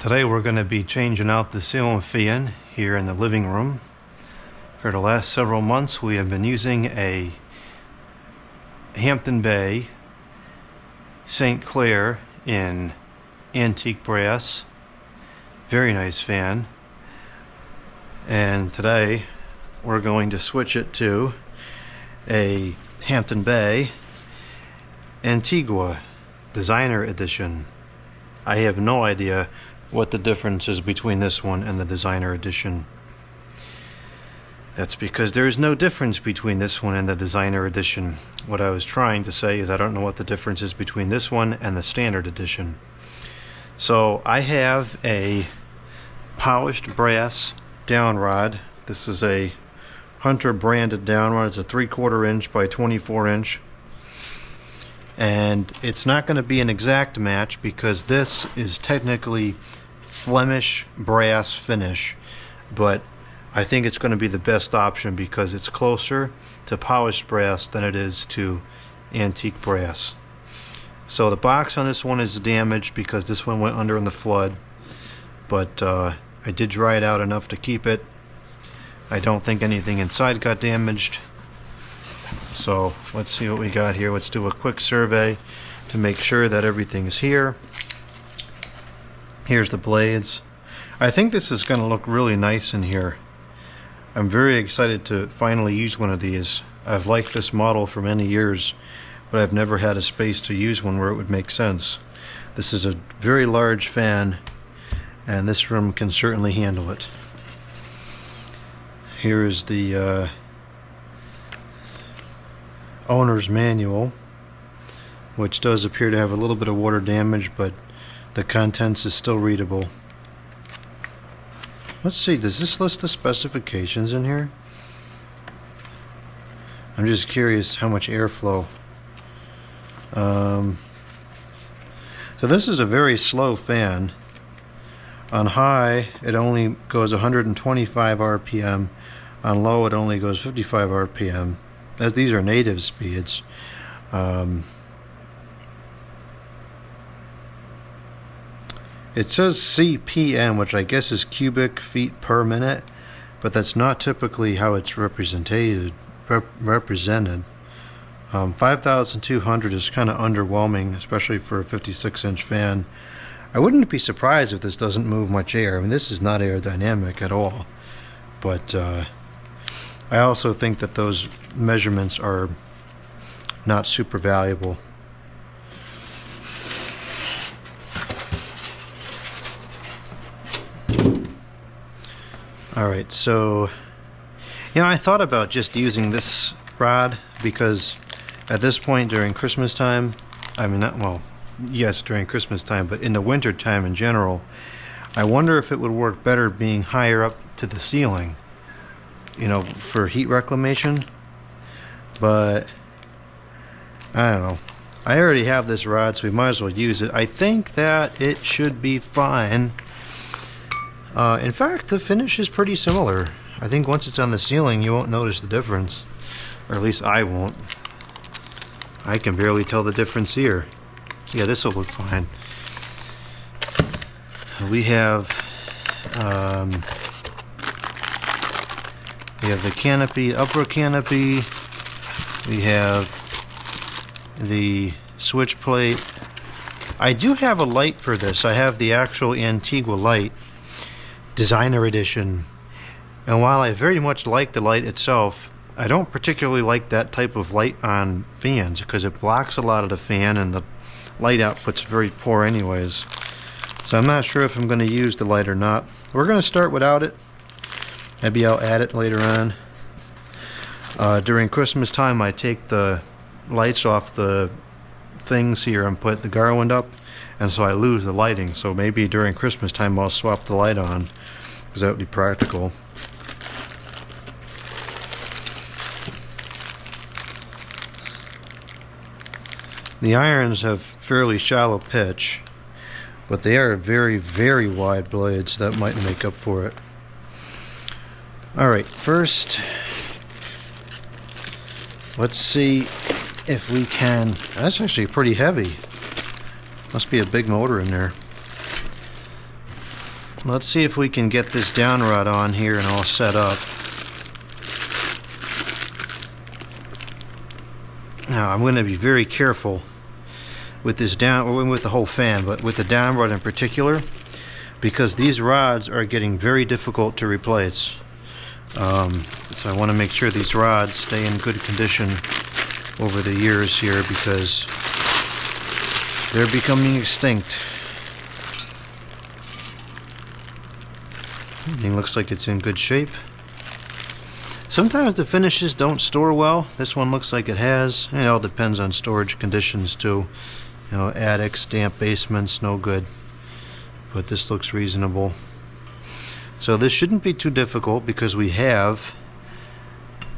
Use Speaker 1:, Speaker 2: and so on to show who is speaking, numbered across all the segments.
Speaker 1: Today we're going to be changing out the ceiling fan here in the living room. For the last several months we have been using a Hampton Bay St. in antique brass. Very nice fan. And today we're going to switch it to a Hampton Bay Antigua Designer Edition. I have no idea what the difference is between this one and the Designer Edition. That's because there is no difference between this one and the Designer Edition. What I was trying to say is I don't know what the difference is between this one and the Standard Edition. So I have a polished brass down rod. This is a Hunter branded down rod. It's a 3/4 inch by 24 inch. And it's not going to be an exact match because this is technically Flemish brass finish, but I think it's going to be the best option because it's closer to polished brass than it is to antique brass. So the box on this one is damaged because this one went under in the flood, but I did dry it out enough to keep it. I don't think anything inside got damaged. So let's see what we got here. Let's do a quick survey to make sure that everything's here. Here's the blades. I think this is going to look really nice in here. I'm very excited to finally use one of these. I've liked this model for many years, but I've never had a space to use one where it would make sense. This is a very large fan, and this room can certainly handle it. Here is the owner's manual, which does appear to have a little bit of water damage, but the contents is still readable. Let's see, does this list the specifications in here? I'm just curious how much airflow. So this is a very slow fan. On high it only goes 125 RPM. On low it only goes 55 RPM. As these are native speeds. It says CPM, which I guess is cubic feet per minute, but that's not typically how it's represented. 5,200 is kind of underwhelming, especially for a 56-inch fan. I wouldn't be surprised if this doesn't move much air. I mean, this is not aerodynamic at all, but I also think that those measurements are not super valuable. Alright, so I thought about just using this rod because at this point during Christmas time, I mean, yes, during Christmas time, but in the winter time in general, I wonder if it would work better being higher up to the ceiling, for heat reclamation. But I don't know. I already have this rod, so we might as well use it. I think that it should be fine. In fact, the finish is pretty similar. I think once it's on the ceiling, you won't notice the difference. Or at least I won't. I can barely tell the difference here. Yeah, this will look fine. We have the canopy, upper canopy. We have the switch plate. I do have a light for this. I have the actual Antigua light, Designer Edition. And while I very much like the light itself, I don't particularly like that type of light on fans because it blocks a lot of the fan and the light output's very poor anyways. So I'm not sure if I'm going to use the light or not. We're going to start without it. Maybe I'll add it later on. During Christmas time I take the lights off the things here and put the garland up, and so I lose the lighting. So maybe during Christmas time I'll swap the light on because that would be practical. The irons have fairly shallow pitch, but they are very, very wide blades. That might make up for it. Alright, first let's see if we can. That's actually pretty heavy. Must be a big motor in there. Let's see if we can get this down rod on here and all set up. Now I'm going to be very careful with this with the whole fan, but with the down rod in particular, because these rods are getting very difficult to replace. So I want to make sure these rods stay in good condition over the years here, because they're becoming extinct. Everything looks like it's in good shape. Sometimes the finishes don't store well. This one looks like it has. It all depends on storage conditions too. You know, attics, damp basements, no good. But this looks reasonable. So this shouldn't be too difficult, because we have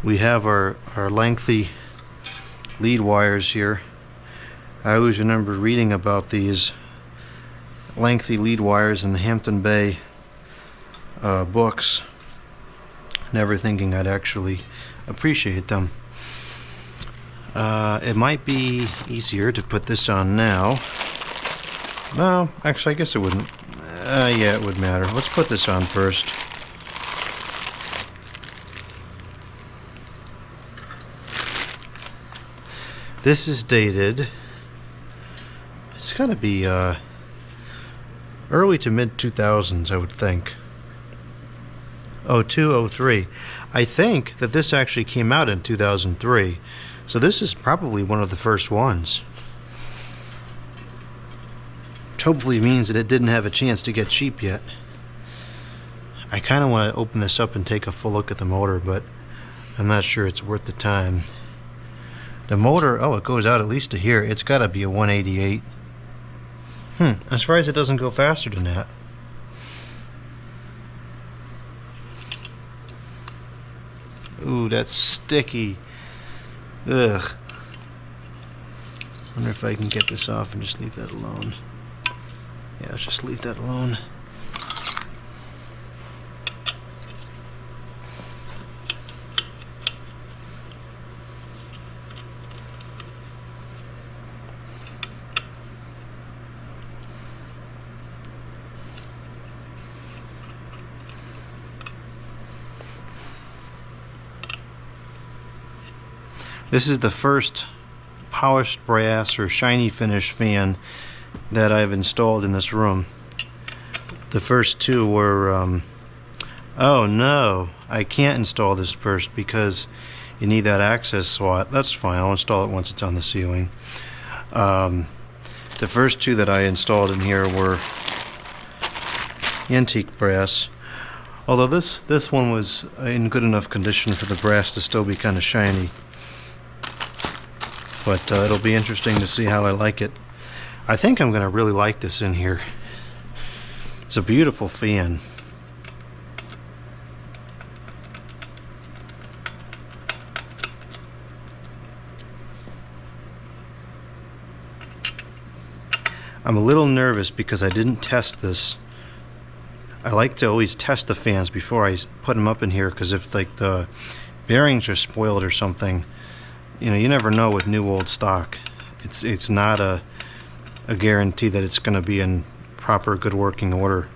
Speaker 1: our lengthy lead wires here. I always remember reading about these lengthy lead wires in the Hampton Bay books, never thinking I'd actually appreciate them. It might be easier to put this on now. No, actually I guess it wouldn't. Yeah, it would matter. Let's put this on first. This is dated. It's gotta be early to mid 2000s, I would think. 02, 03. I think that this actually came out in 2003. So this is probably one of the first ones. Which hopefully means that it didn't have a chance to get cheap yet. I kind of want to open this up and take a full look at the motor, but I'm not sure it's worth the time. The motor, oh, it goes out at least to here. It's got to be a 188. I'm surprised it doesn't go faster than that. Ooh, that's sticky. Ugh. Wonder if I can get this off and just leave that alone. Yeah, let's just leave that alone. This is the first polished brass or shiny finish fan that I've installed in this room. The first two were, oh no, I can't install this first because you need that access slot. That's fine, I'll install it once it's on the ceiling. The first two that I installed in here were antique brass. Although this one was in good enough condition for the brass to still be kind of shiny. But it'll be interesting to see how I like it. I think I'm going to really like this in here. It's a beautiful fan. I'm a little nervous because I didn't test this. I like to always test the fans before I put them up in here, because if like the bearings are spoiled or something, you know, you never know with new old stock. It's not a guarantee that it's going to be in proper good working order.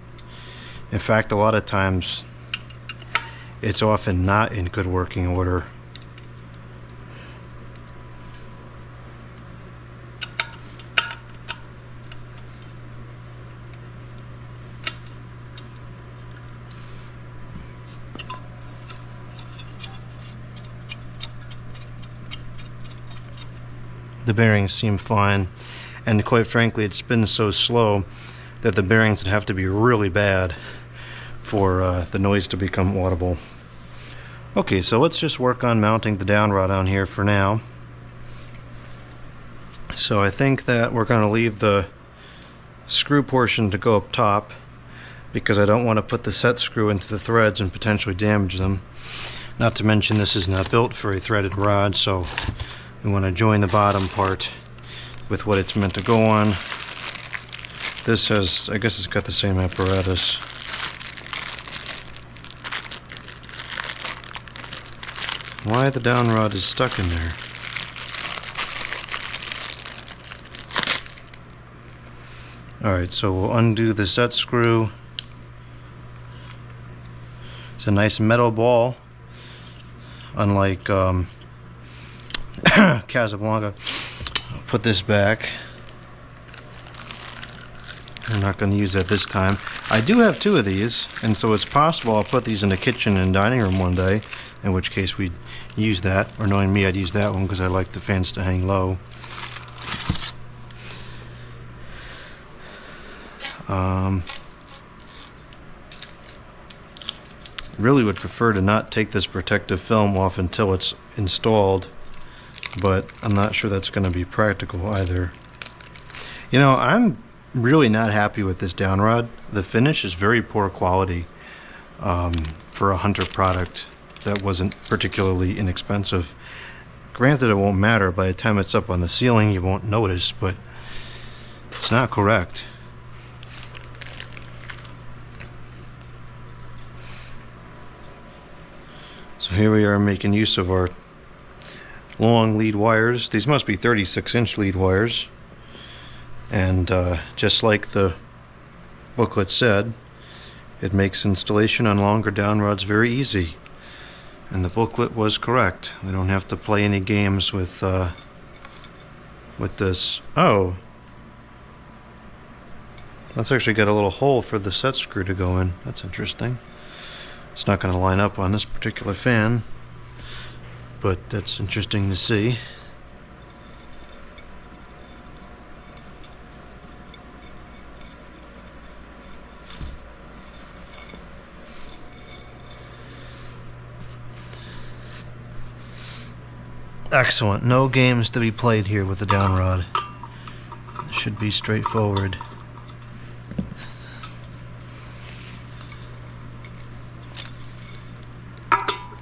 Speaker 1: In fact, a lot of times it's often not in good working order. The bearings seem fine, and quite frankly it spins so slow that the bearings would have to be really bad for the noise to become audible. Okay, so let's just work on mounting the down rod on here for now. So I think that we're going to leave the screw portion to go up top, because I don't want to put the set screw into the threads and potentially damage them. Not to mention this is not built for a threaded rod, so we want to join the bottom part with what it's meant to go on. This has, I guess it's got the same apparatus. Why the down rod is stuck in there? Alright, so we'll undo the set screw It's a nice metal ball, unlike Casablanca. I'll put this back. I'm not going to use that this time. I do have 2 of these, and so it's possible I'll put these in the kitchen and dining room one day, in which case we'd use that. Or knowing me, I'd use that one because I like the fans to hang low. Really would prefer to not take this protective film off until it's installed, but I'm not sure that's going to be practical either. You know, I'm really not happy with this down rod. The finish is very poor quality for a Hunter product that wasn't particularly inexpensive. Granted, it won't matter. By the time it's up on the ceiling, you won't notice, but it's not correct. So here we are making use of our long lead wires. These must be 36-inch lead wires. And just like the booklet said, it makes installation on longer down rods very easy. And the booklet was correct. We don't have to play any games with this. Oh, that's actually got a little hole for the set screw to go in. That's interesting. It's not going to line up on this particular fan, but that's interesting to see. Excellent. No games to be played here with the down rod. It should be straightforward.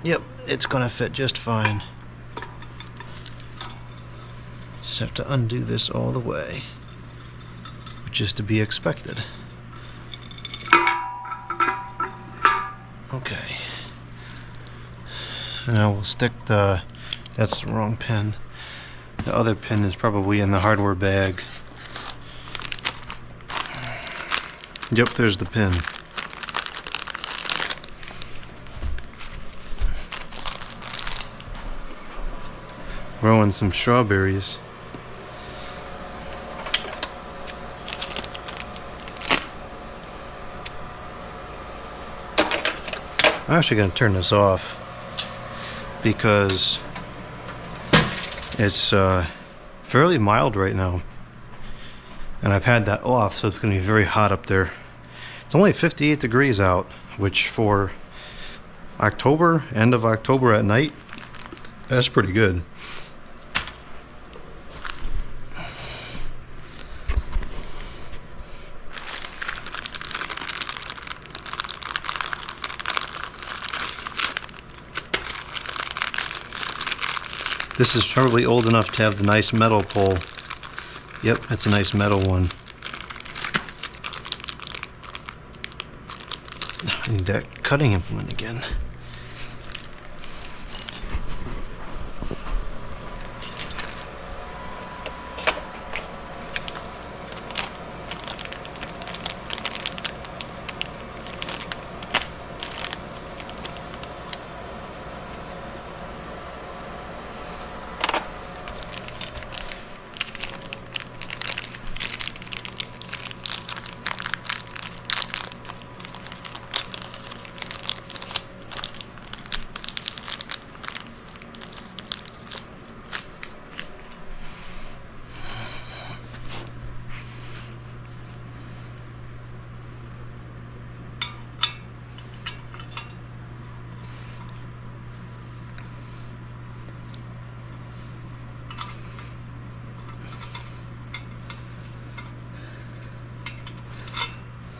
Speaker 1: Yep, it's gonna fit just fine. Just have to undo this all the way, which is to be expected. Okay. Now we'll stick the... That's the wrong pin. The other pin is probably in the hardware bag. Yep, there's the pin. Growing some strawberries. I'm actually going to turn this off because it's fairly mild right now, and I've had that off, so it's going to be very hot up there. It's only 58 degrees out, which for October, end of October at night, that's pretty good. This is probably old enough to have the nice metal pole. Yep, that's a nice metal one. I need that cutting implement again.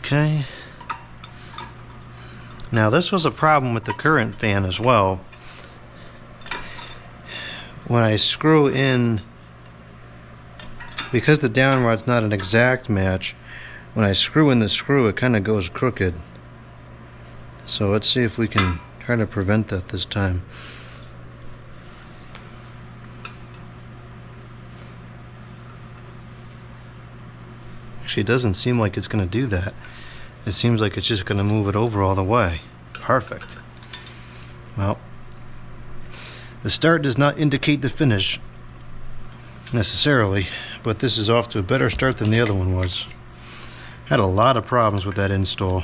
Speaker 1: Okay. Now this was a problem with the current fan as well. When I screw in, because the down rod's not an exact match, when I screw in the screw it kind of goes crooked. So let's see if we can try to prevent that this time. Actually, it doesn't seem like it's going to do that. It seems like it's just going to move it over all the way. Perfect. Well, the start does not indicate the finish necessarily, but this is off to a better start than the other one was. Had a lot of problems with that install.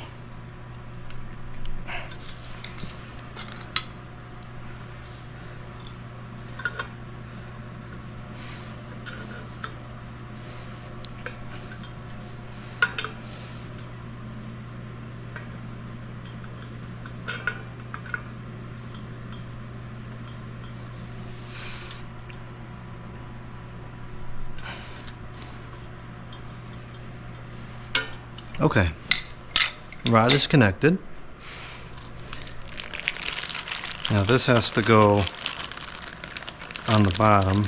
Speaker 1: Okay, rod is connected. Now this has to go on the bottom.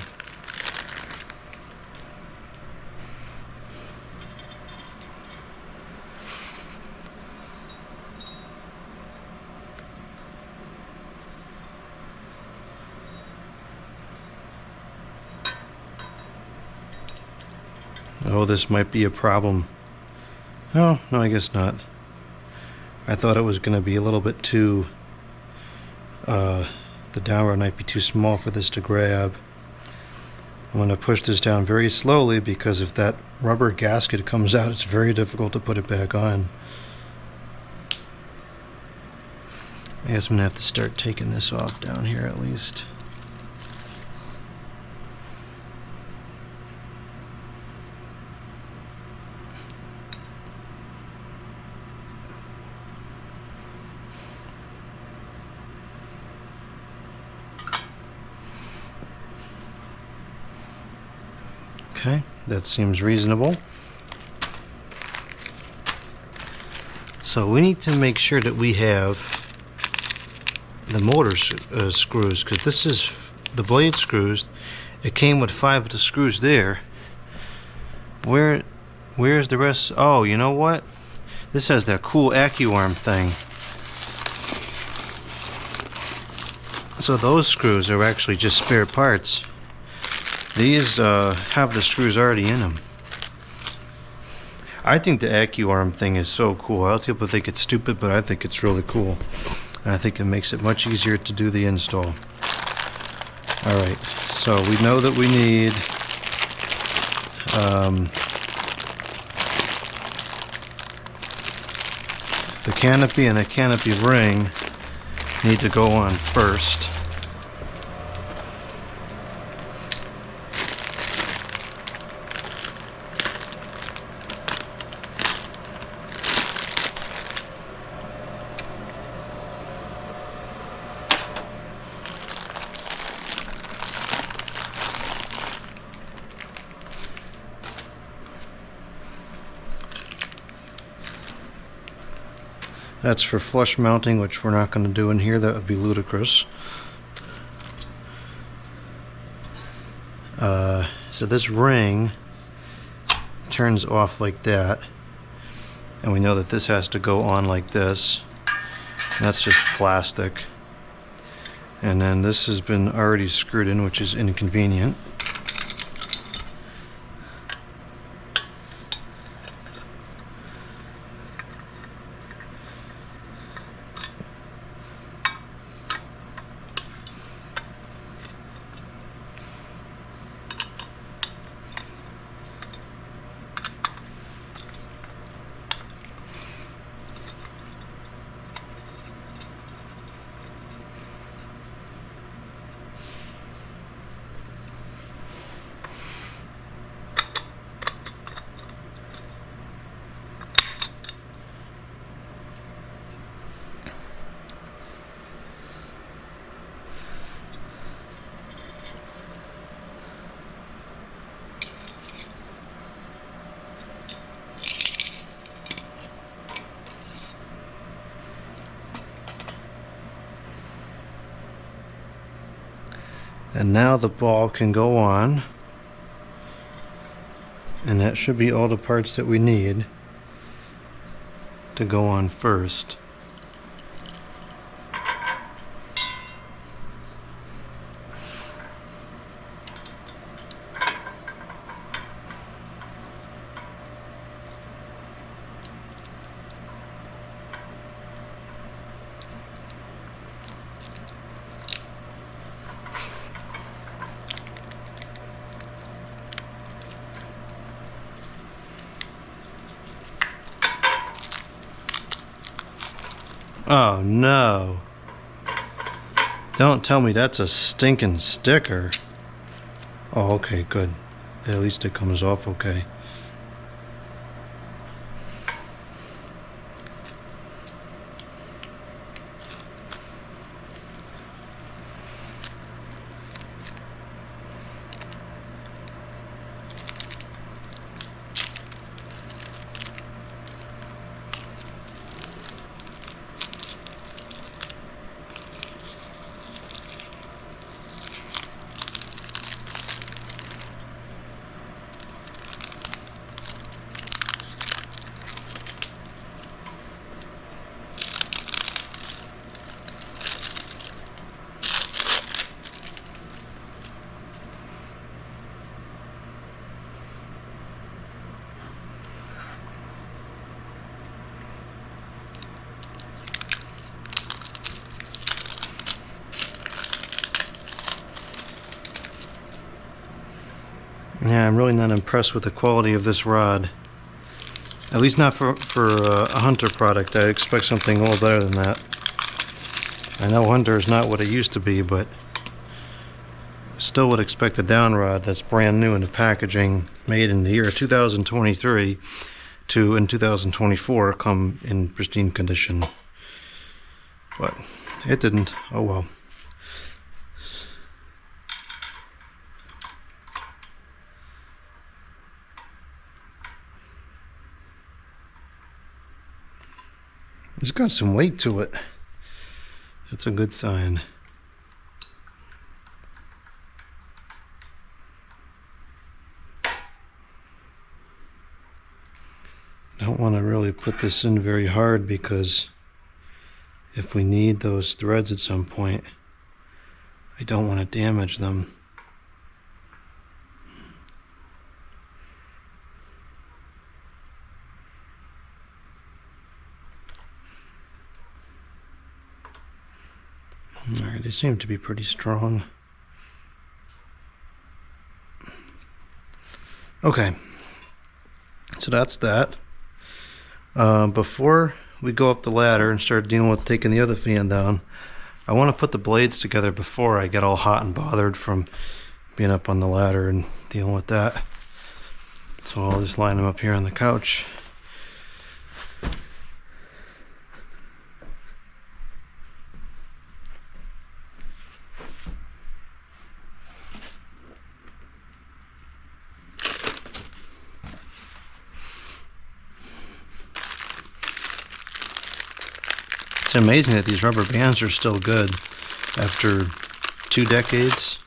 Speaker 1: Oh, this might be a problem. Oh, no, I guess not. I thought it was going to be a little bit too, the downward might be too small for this to grab. I'm going to push this down very slowly because if that rubber gasket comes out, it's very difficult to put it back on. I guess I'm going to have to start taking this off down here at least. Okay, that seems reasonable. So we need to make sure that we have the motor screws, because this is the blade screws. It came with 5 of the screws there. Where's the rest? Oh, you know what? This has that cool AccuArm thing. So those screws are actually just spare parts. These have the screws already in them. I think the AccuArm thing is so cool. A lot of people think it's stupid, but I think it's really cool. And I think it makes it much easier to do the install. Alright, so we know that we need the canopy and the canopy ring need to go on first. That's for flush mounting, which we're not going to do in here. That would be ludicrous. So this ring turns off like that, and we know that this has to go on like this. That's just plastic. And then this has been already screwed in, which is inconvenient. And now the ball can go on, and that should be all the parts that we need to go on first. Oh no. Don't tell me that's a stinking sticker. Oh, okay, good. At least it comes off okay. Yeah, I'm really not impressed with the quality of this rod. At least not for a Hunter product. I expect something a little better than that. I know Hunter is not what it used to be, but still would expect a down rod that's brand new in the packaging, made in the year 2023 to in 2024 come in pristine condition. But it didn't. Oh well. It's got some weight to it. That's a good sign. Don't want to really put this in very hard because if we need those threads at some point, I don't want to damage them. Alright, they seem to be pretty strong. Okay, so that's that. Before we go up the ladder and start dealing with taking the other fan down, I want to put the blades together before I get all hot and bothered from being up on the ladder and dealing with that. So I'll just line them up here on the couch. It's amazing that these rubber bands are still good after 2 decades.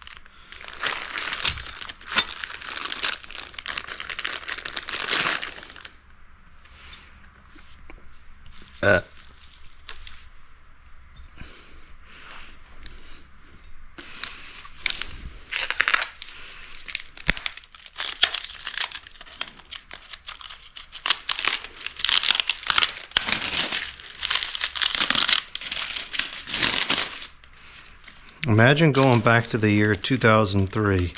Speaker 1: Imagine going back to the year 2003.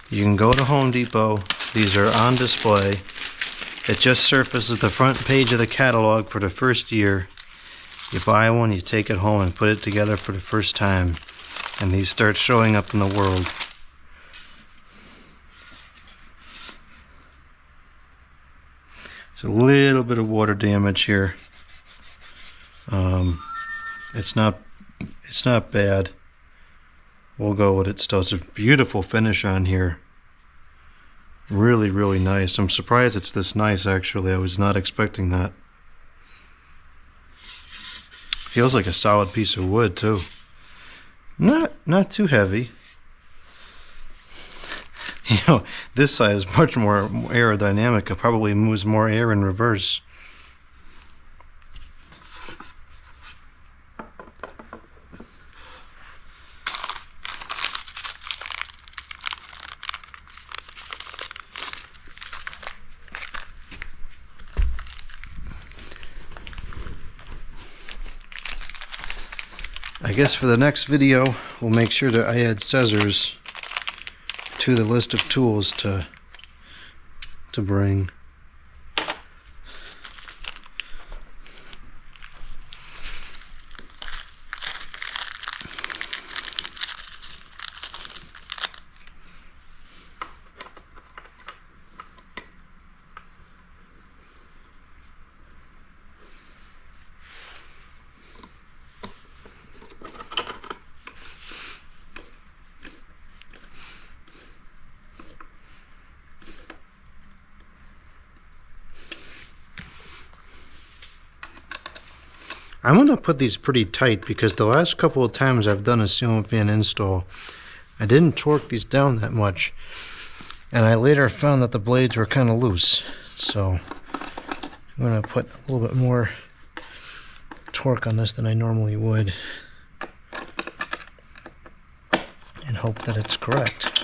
Speaker 1: You can go to Home Depot. These are on display. It just surfaces the front page of the catalog for the first year. You buy one, you take it home and put it together for the first time. And these start showing up in the world. There's a little bit of water damage here. It's not bad. We'll go with it still. It's a beautiful finish on here. Really, really nice. I'm surprised it's this nice, actually. I was not expecting that. Feels like a solid piece of wood, too. Not too heavy. You know, this side is much more aerodynamic. It probably moves more air in reverse. I guess for the next video, we'll make sure that I add scissors to the list of tools to bring. I'm going to put these pretty tight because the last couple of times I've done a ceiling fan install, I didn't torque these down that much. And I later found that the blades were kind of loose. So I'm going to put a little bit more torque on this than I normally would. And hope that it's correct.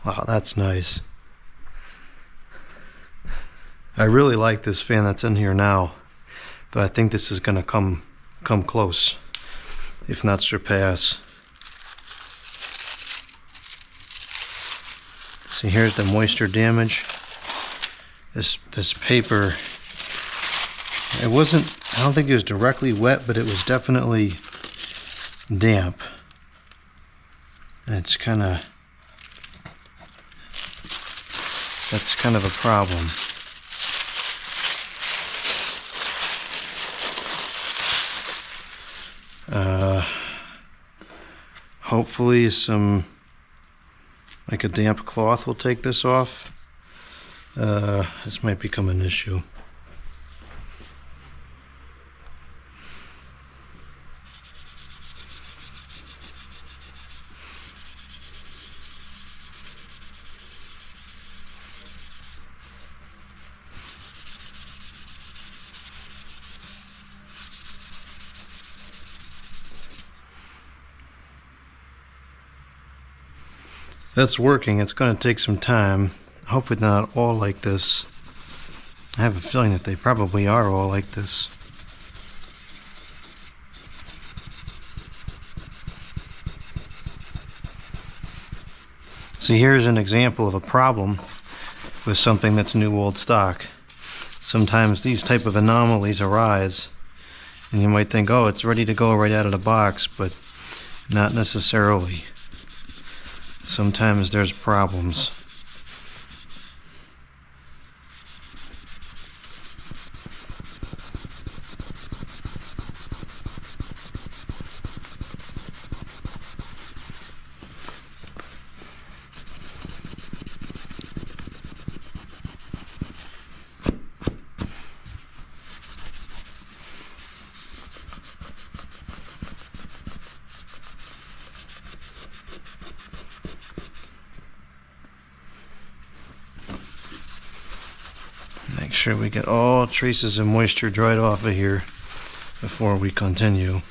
Speaker 1: Wow, that's nice. I really like this fan that's in here now, but I think this is going to come close, if not surpass. See, here's the moisture damage. This paper, it wasn't, I don't think it was directly wet, but it was definitely damp. And it's kind of, that's kind of a problem. Hopefully like a damp cloth will take this off. This might become an issue. That's working. It's going to take some time. Hopefully not all like this. I have a feeling that they probably are all like this. See, here's an example of a problem with something that's new old stock. Sometimes these type of anomalies arise and you might think, oh, it's ready to go right out of the box, but not necessarily. Sometimes there's problems. Make sure we get all traces of moisture dried off of here before we continue.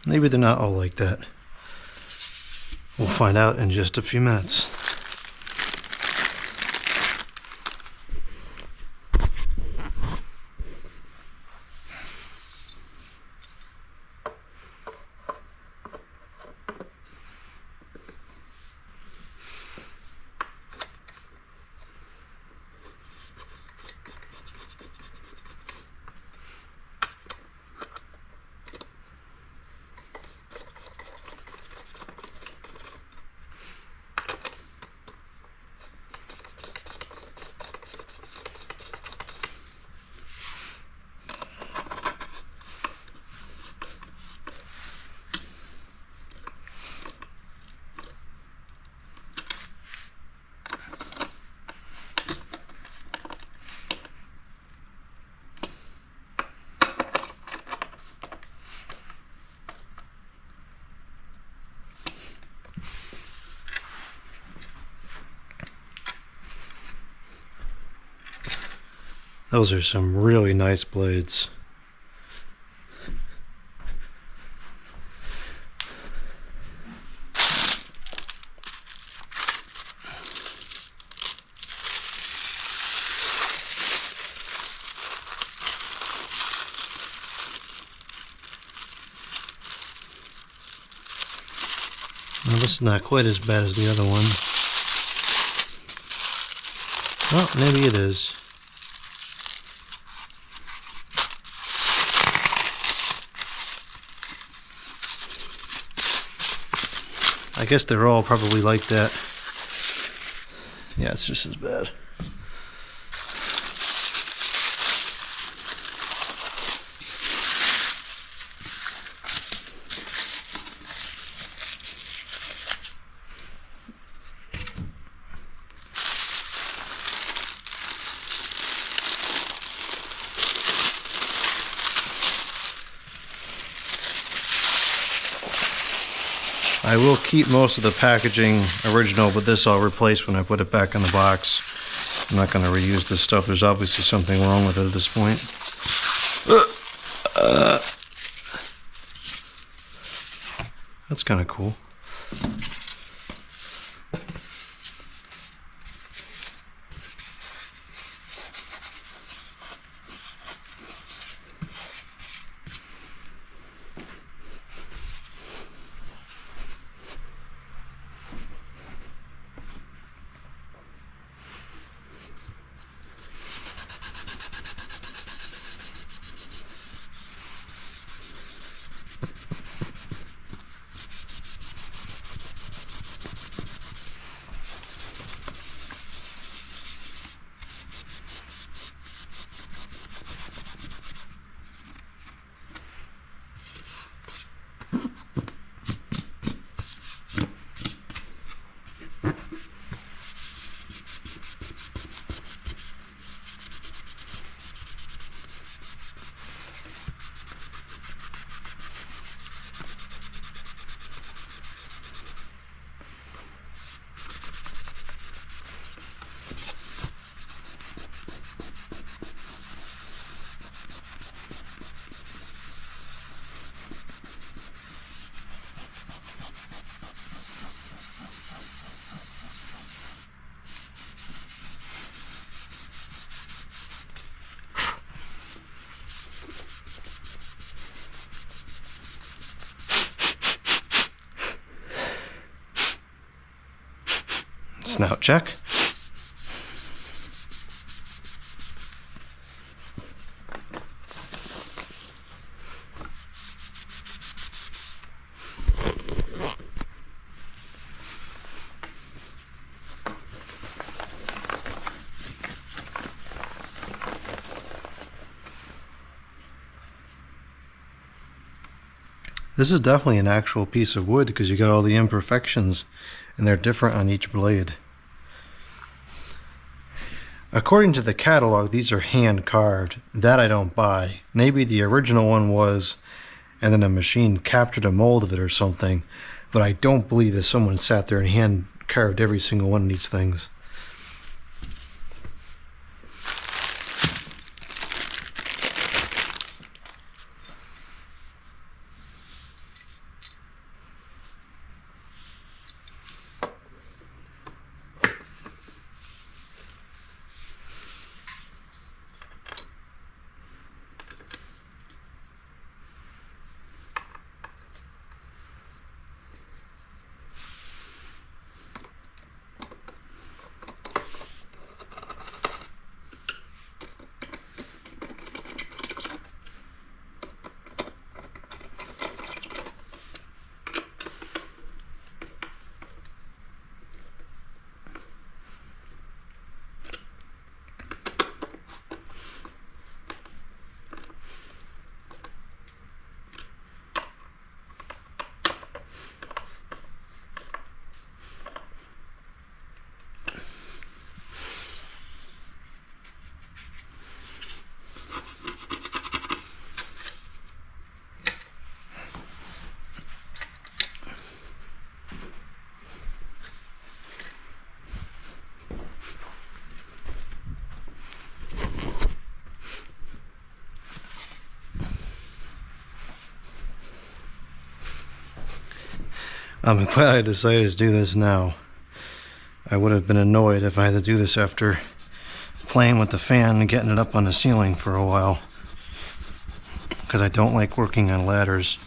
Speaker 1: Maybe they're not all like that. We'll find out in just a few minutes. Those are some really nice blades. Well, this is not quite as bad as the other one. Well, maybe it is. I guess they're all probably like that. Yeah, it's just as bad. I will keep most of the packaging original, but this I'll replace when I put it back in the box. I'm not going to reuse this stuff. There's obviously something wrong with it at this point. That's kind of cool. Snout check. This is definitely an actual piece of wood because you got all the imperfections and they're different on each blade. According to the catalog, these are hand carved. That I don't buy. Maybe the original one was, and then a machine captured a mold of it or something, but I don't believe that someone sat there and hand carved every single one of these things. I'm glad I decided to do this now. I would have been annoyed if I had to do this after playing with the fan and getting it up on the ceiling for a while, because I don't like working on ladders.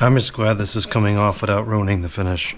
Speaker 1: I'm just glad this is coming off without ruining the finish.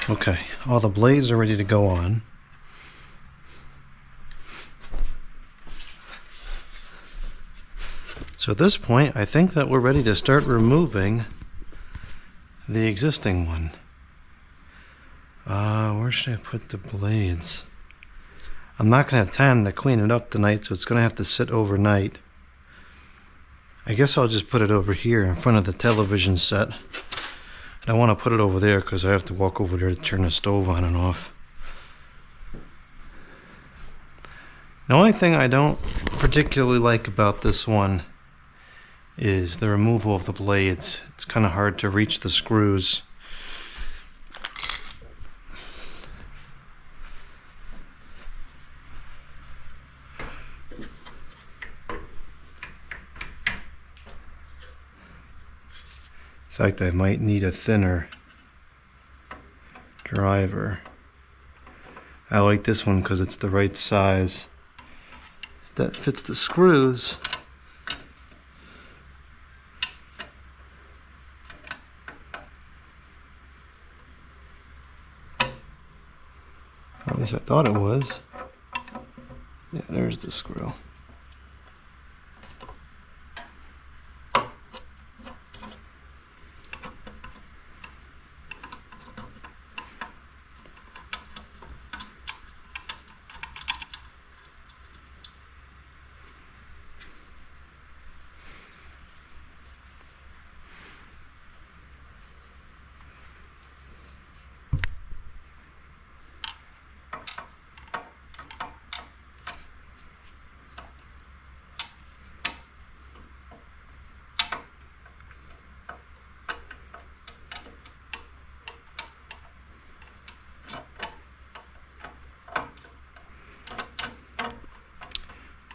Speaker 1: Okay, all the blades are ready to go on. So at this point, I think that we're ready to start removing the existing one. Where should I put the blades? I'm not going to have time to clean it up tonight, so it's going to have to sit overnight. I guess I'll just put it over here in front of the television set. And I want to put it over there because I have to walk over there to turn the stove on and off. The only thing I don't particularly like about this one is the removal of the blades. It's kind of hard to reach the screws. In fact, I might need a thinner driver. I like this one because it's the right size that fits the screws. At least I thought it was. Yeah, there's the screw.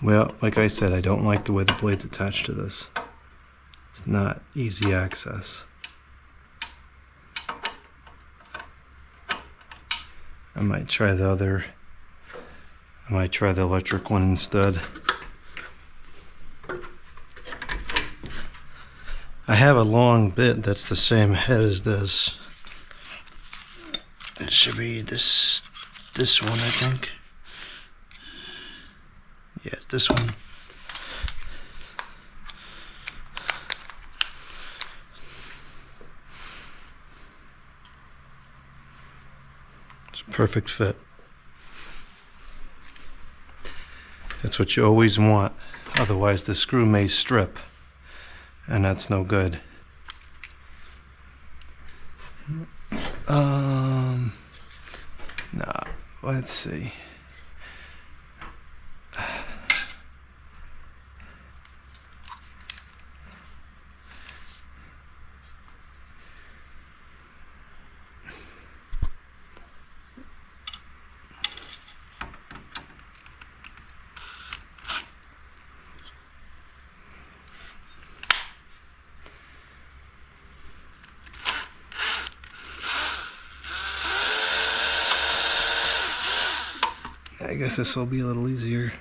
Speaker 1: Well, like I said, I don't like the way the blade's attached to this. It's not easy access. I might try the electric one instead. I have a long bit that's the same head as this. It should be this one, I think. Yeah, this one. It's a perfect fit. That's what you always want. Otherwise the screw may strip, and that's no good. Nah, let's see. I guess this will be a little easier.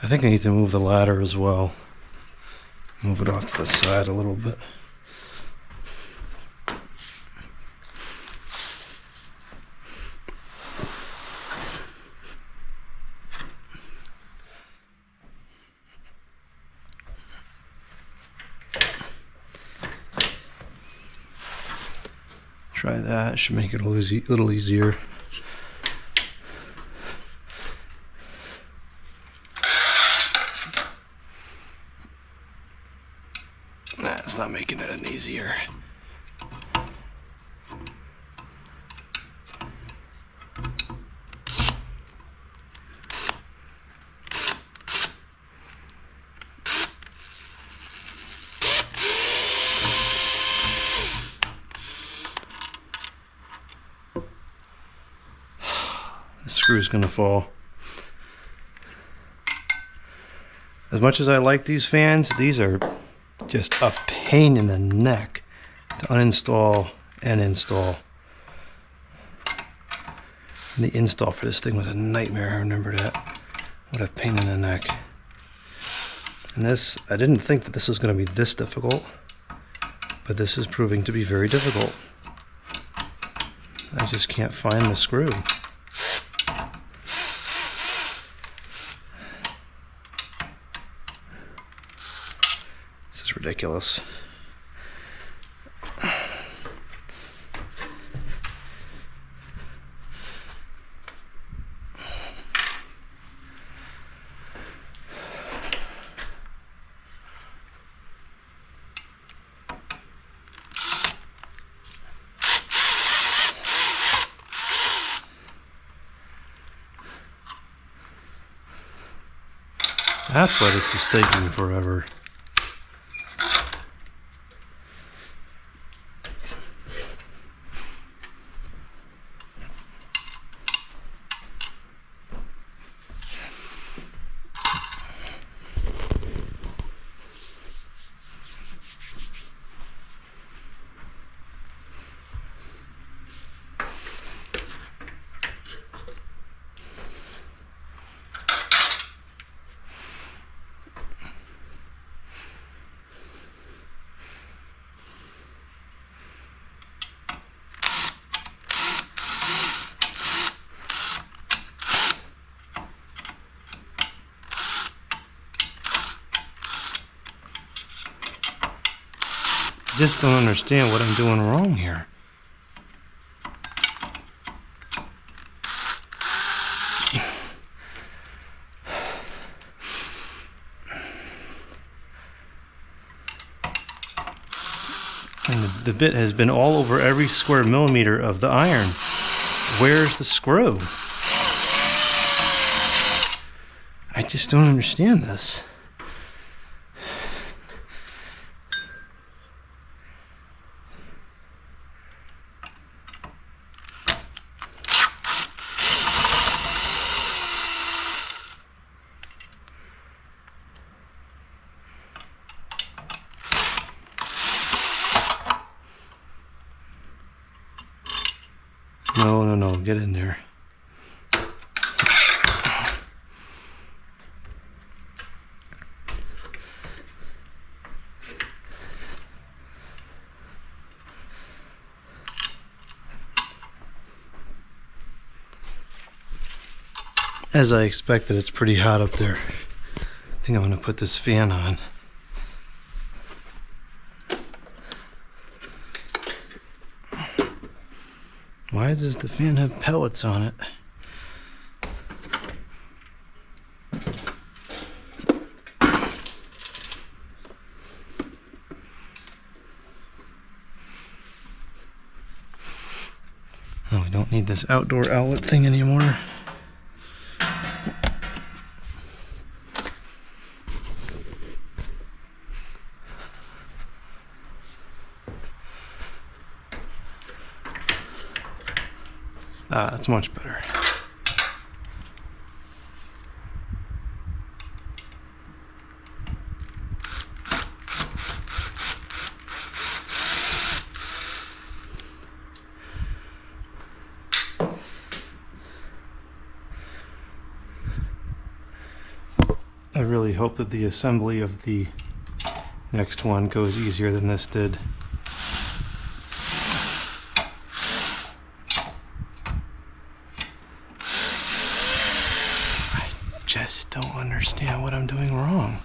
Speaker 1: I think I need to move the ladder as well. Move it off to the side a little bit. Try that, should make it a little easier. It's not making it any easier. screw's gonna fall. As much as I like these fans, these are just a pain in the neck to uninstall and install. And the install for this thing was a nightmare, I remember that. What a pain in the neck. And this, I didn't think that this was going to be this difficult, but this is proving to be very difficult. I just can't find the screw. This is ridiculous. That's why this is taking forever. I just don't understand what I'm doing wrong here. And the bit has been all over every square millimeter of the iron. Where's the screw? I just don't understand this. No, get in there. As I expected, it's pretty hot up there. I think I'm going to put this fan on. Why does the fan have pellets on it? Oh, we don't need this outdoor outlet thing anymore. Ah, that's much better. I really hope that the assembly of the next one goes easier than this did. Just don't understand what I'm doing wrong.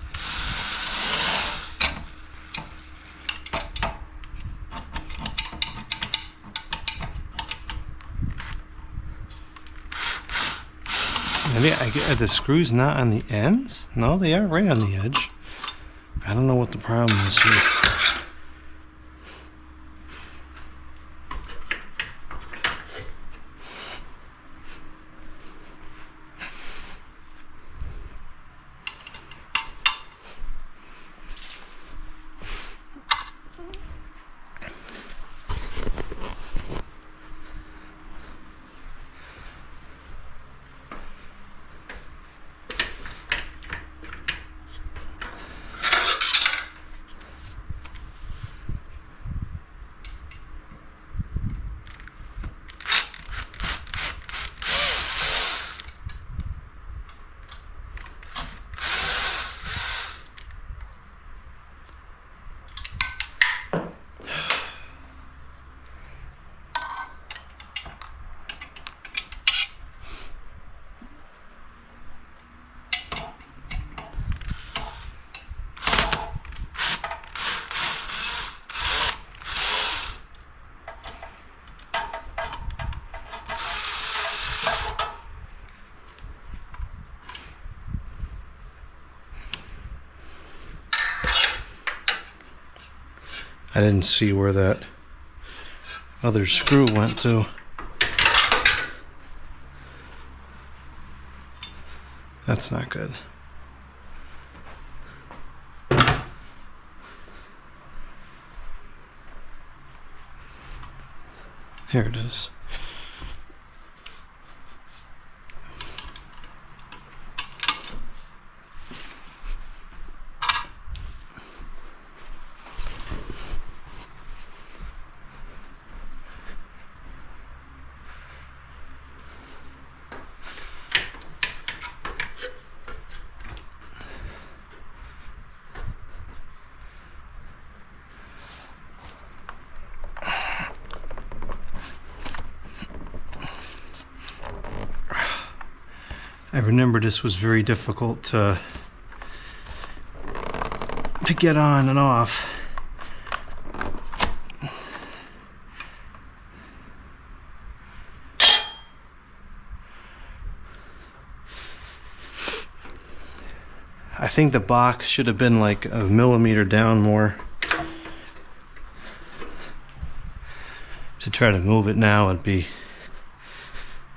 Speaker 1: Maybe are the screws not on the ends? No, they are right on the edge. I don't know what the problem is here. I didn't see where that other screw went to. That's not good. Here it is. I remember this was very difficult to get on and off. I think the box should have been like a millimeter down more. To try to move it now would be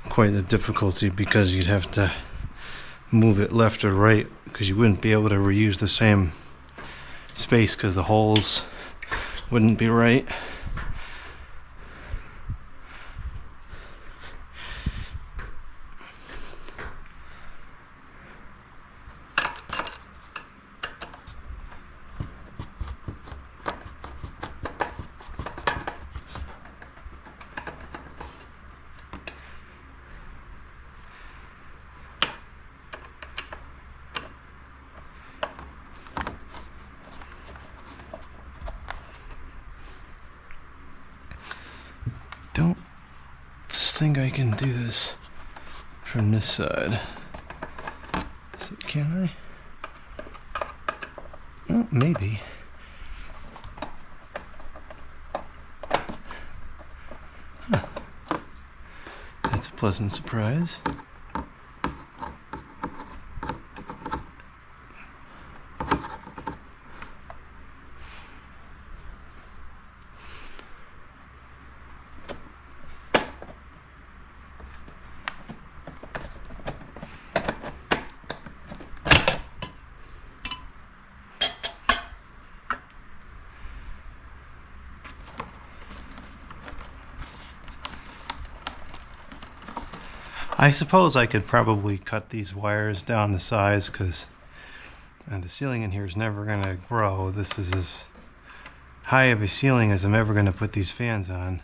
Speaker 1: quite a difficulty because you'd have to move it left or right because you wouldn't be able to reuse the same space because the holes wouldn't be right. Don't think I can do this from this side. Can I? Oh, maybe. Huh. That's a pleasant surprise. I suppose I could probably cut these wires down to size because the ceiling in here is never going to grow. This is as high of a ceiling as I'm ever going to put these fans on.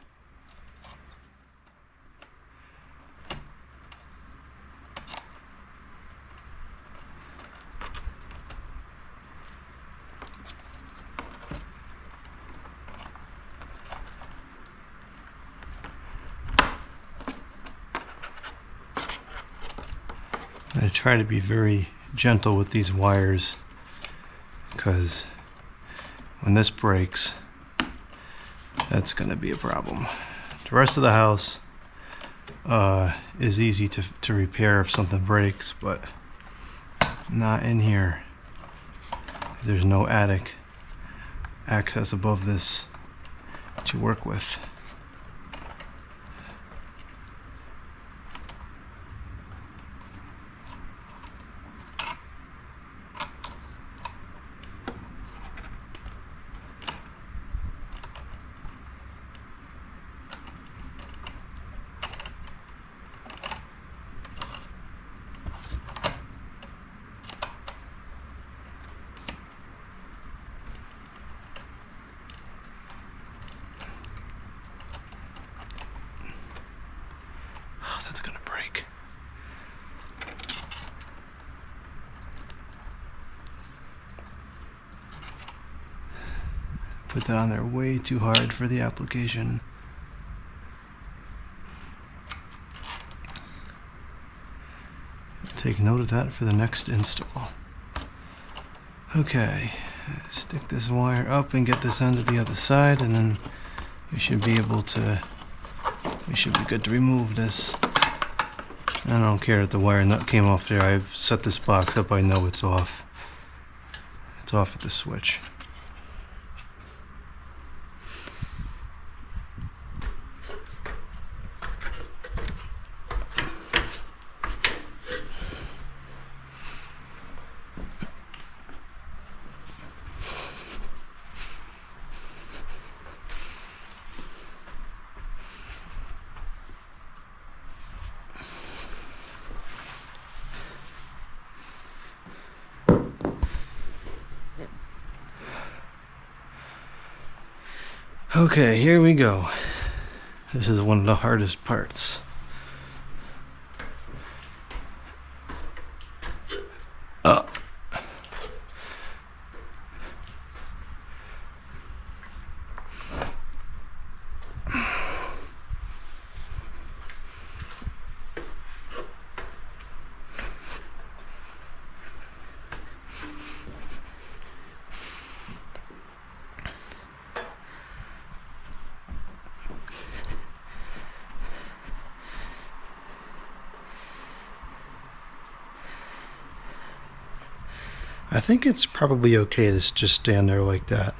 Speaker 1: I try to be very gentle with these wires because when this breaks, that's going to be a problem. The rest of the house is easy to repair if something breaks, but not in here. There's no attic access above this to work with. That's gonna break. Put that on there way too hard for the application. Take note of that for the next install. Okay, stick this wire up and get this onto the other side, and then we should be able to, we should be good to remove this. I don't care that the wire nut came off there. I've set this box up, I know it's off. It's off at the switch. Okay, here we go. This is one of the hardest parts. I think it's probably okay to just stand there like that.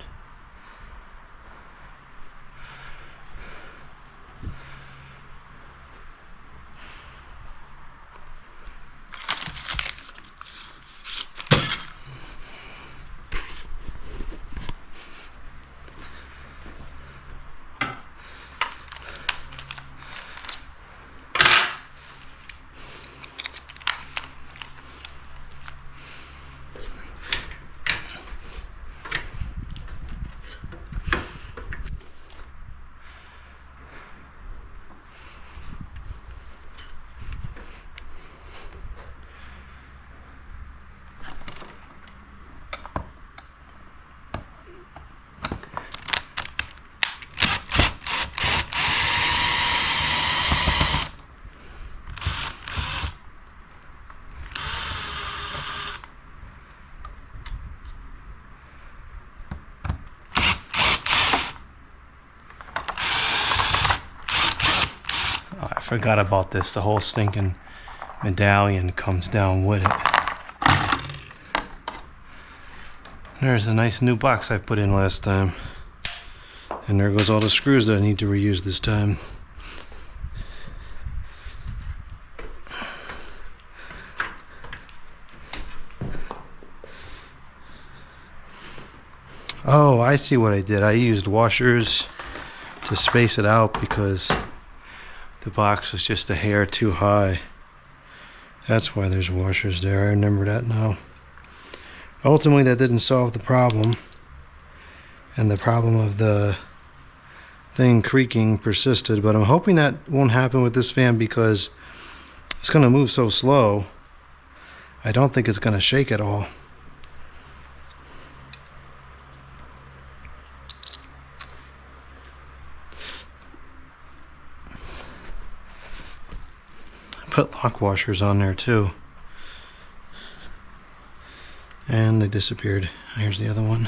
Speaker 1: I forgot about this. The whole stinking medallion comes down with it. There's a nice new box I put in last time. And there goes all the screws that I need to reuse this time. Oh, I see what I did. I used washers to space it out because the box was just a hair too high. That's why there's washers there. I remember that now. Ultimately, that didn't solve the problem. And the problem of the thing creaking persisted. But I'm hoping that won't happen with this fan because it's going to move so slow. I don't think it's going to shake at all. Put lock washers on there too, and they disappeared. Here's the other one.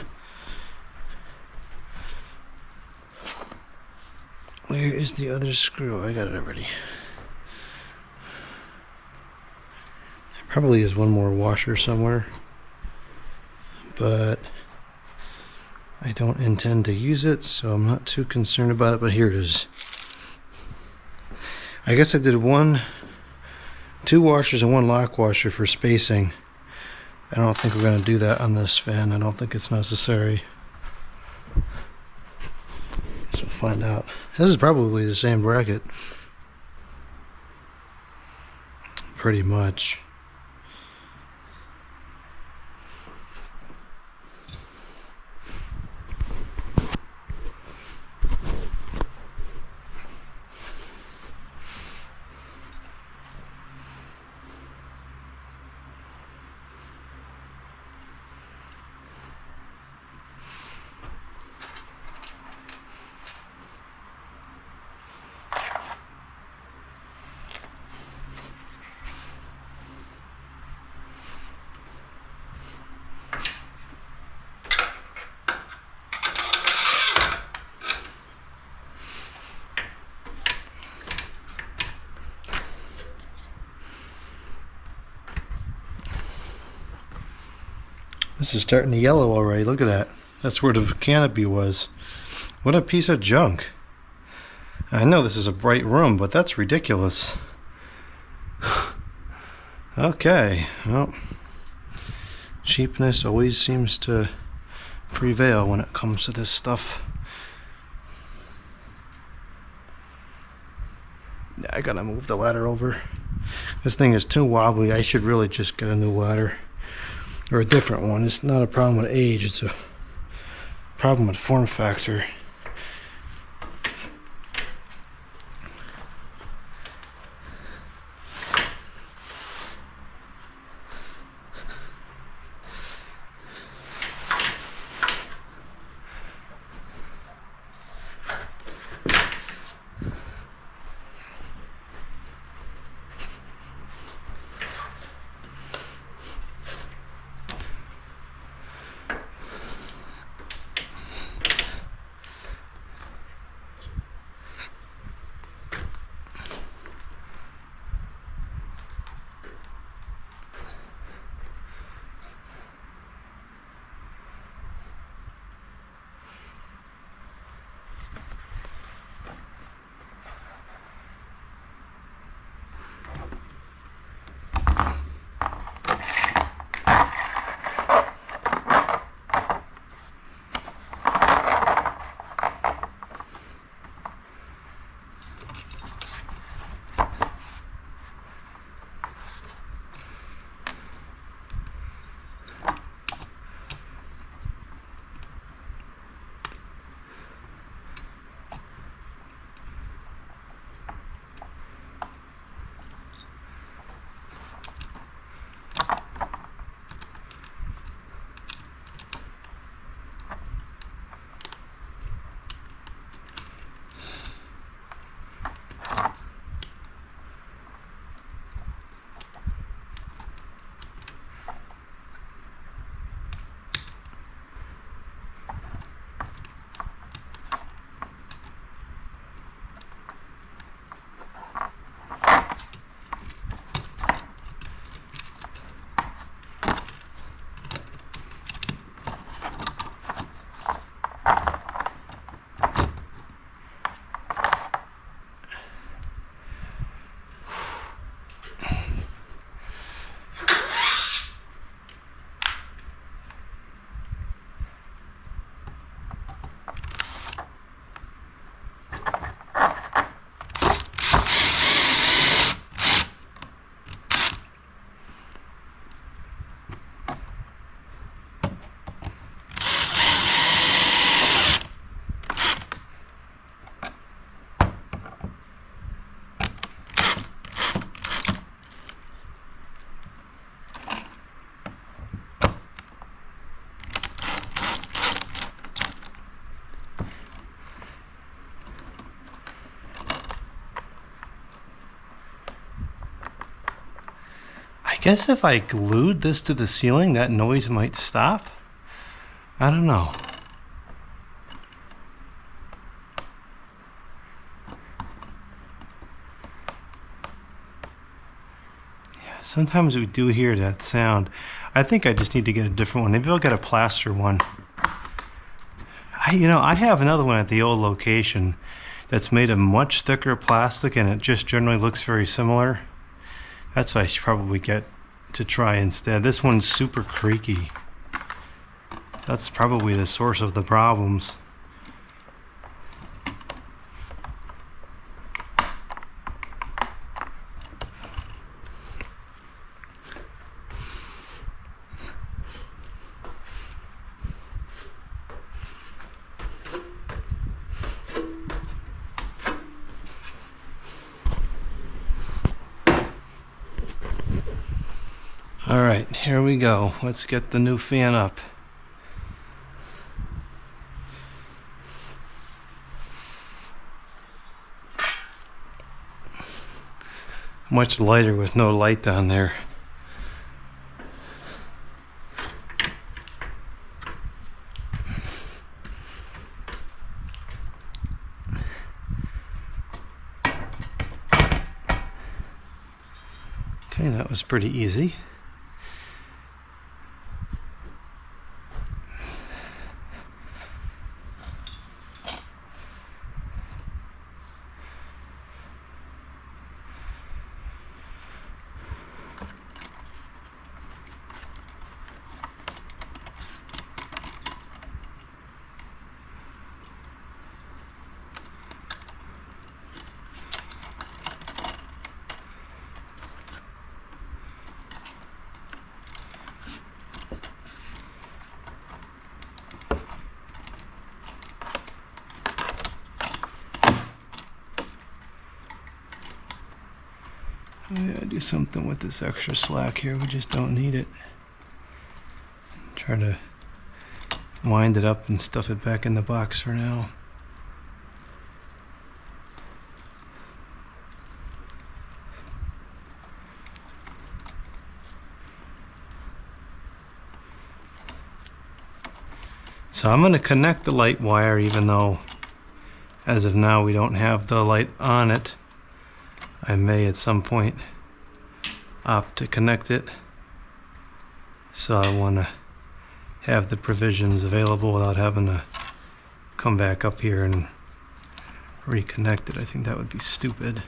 Speaker 1: Where is the other screw? I got it already. There probably is one more washer somewhere, but I don't intend to use it, so I'm not too concerned about it. But here it is. I guess I did 2 washers and 1 lock washer for spacing. I don't think we're going to do that on this fan. I don't think it's necessary. Guess we'll find out. This is probably the same bracket. Pretty much. This is starting to yellow already. Look at that. That's where the canopy was. What a piece of junk. I know this is a bright room, but that's ridiculous. Okay, well, cheapness always seems to prevail when it comes to this stuff. I gotta move the ladder over. This thing is too wobbly. I should really just get a new ladder. Or a different one. It's not a problem with age, it's a problem with form factor. guess if I glued this to the ceiling, that noise might stop. I don't know. Yeah, sometimes we do hear that sound. I think I just need to get a different one. Maybe I'll get a plaster one. I have another one at the old location that's made of much thicker plastic, and it just generally looks very similar. That's what I should probably get to try instead. This one's super creaky. That's probably the source of the problems. All right, here we go. Let's get the new fan up. Much lighter with no light down there. Okay, that was pretty easy. Yeah, do something with this extra slack here. We just don't need it. Try to wind it up and stuff it back in the box for now. So I'm going to connect the light wire, even though as of now we don't have the light on it. I may at some point opt to connect it, so I want to have the provisions available without having to come back up here and reconnect it. I think that would be stupid.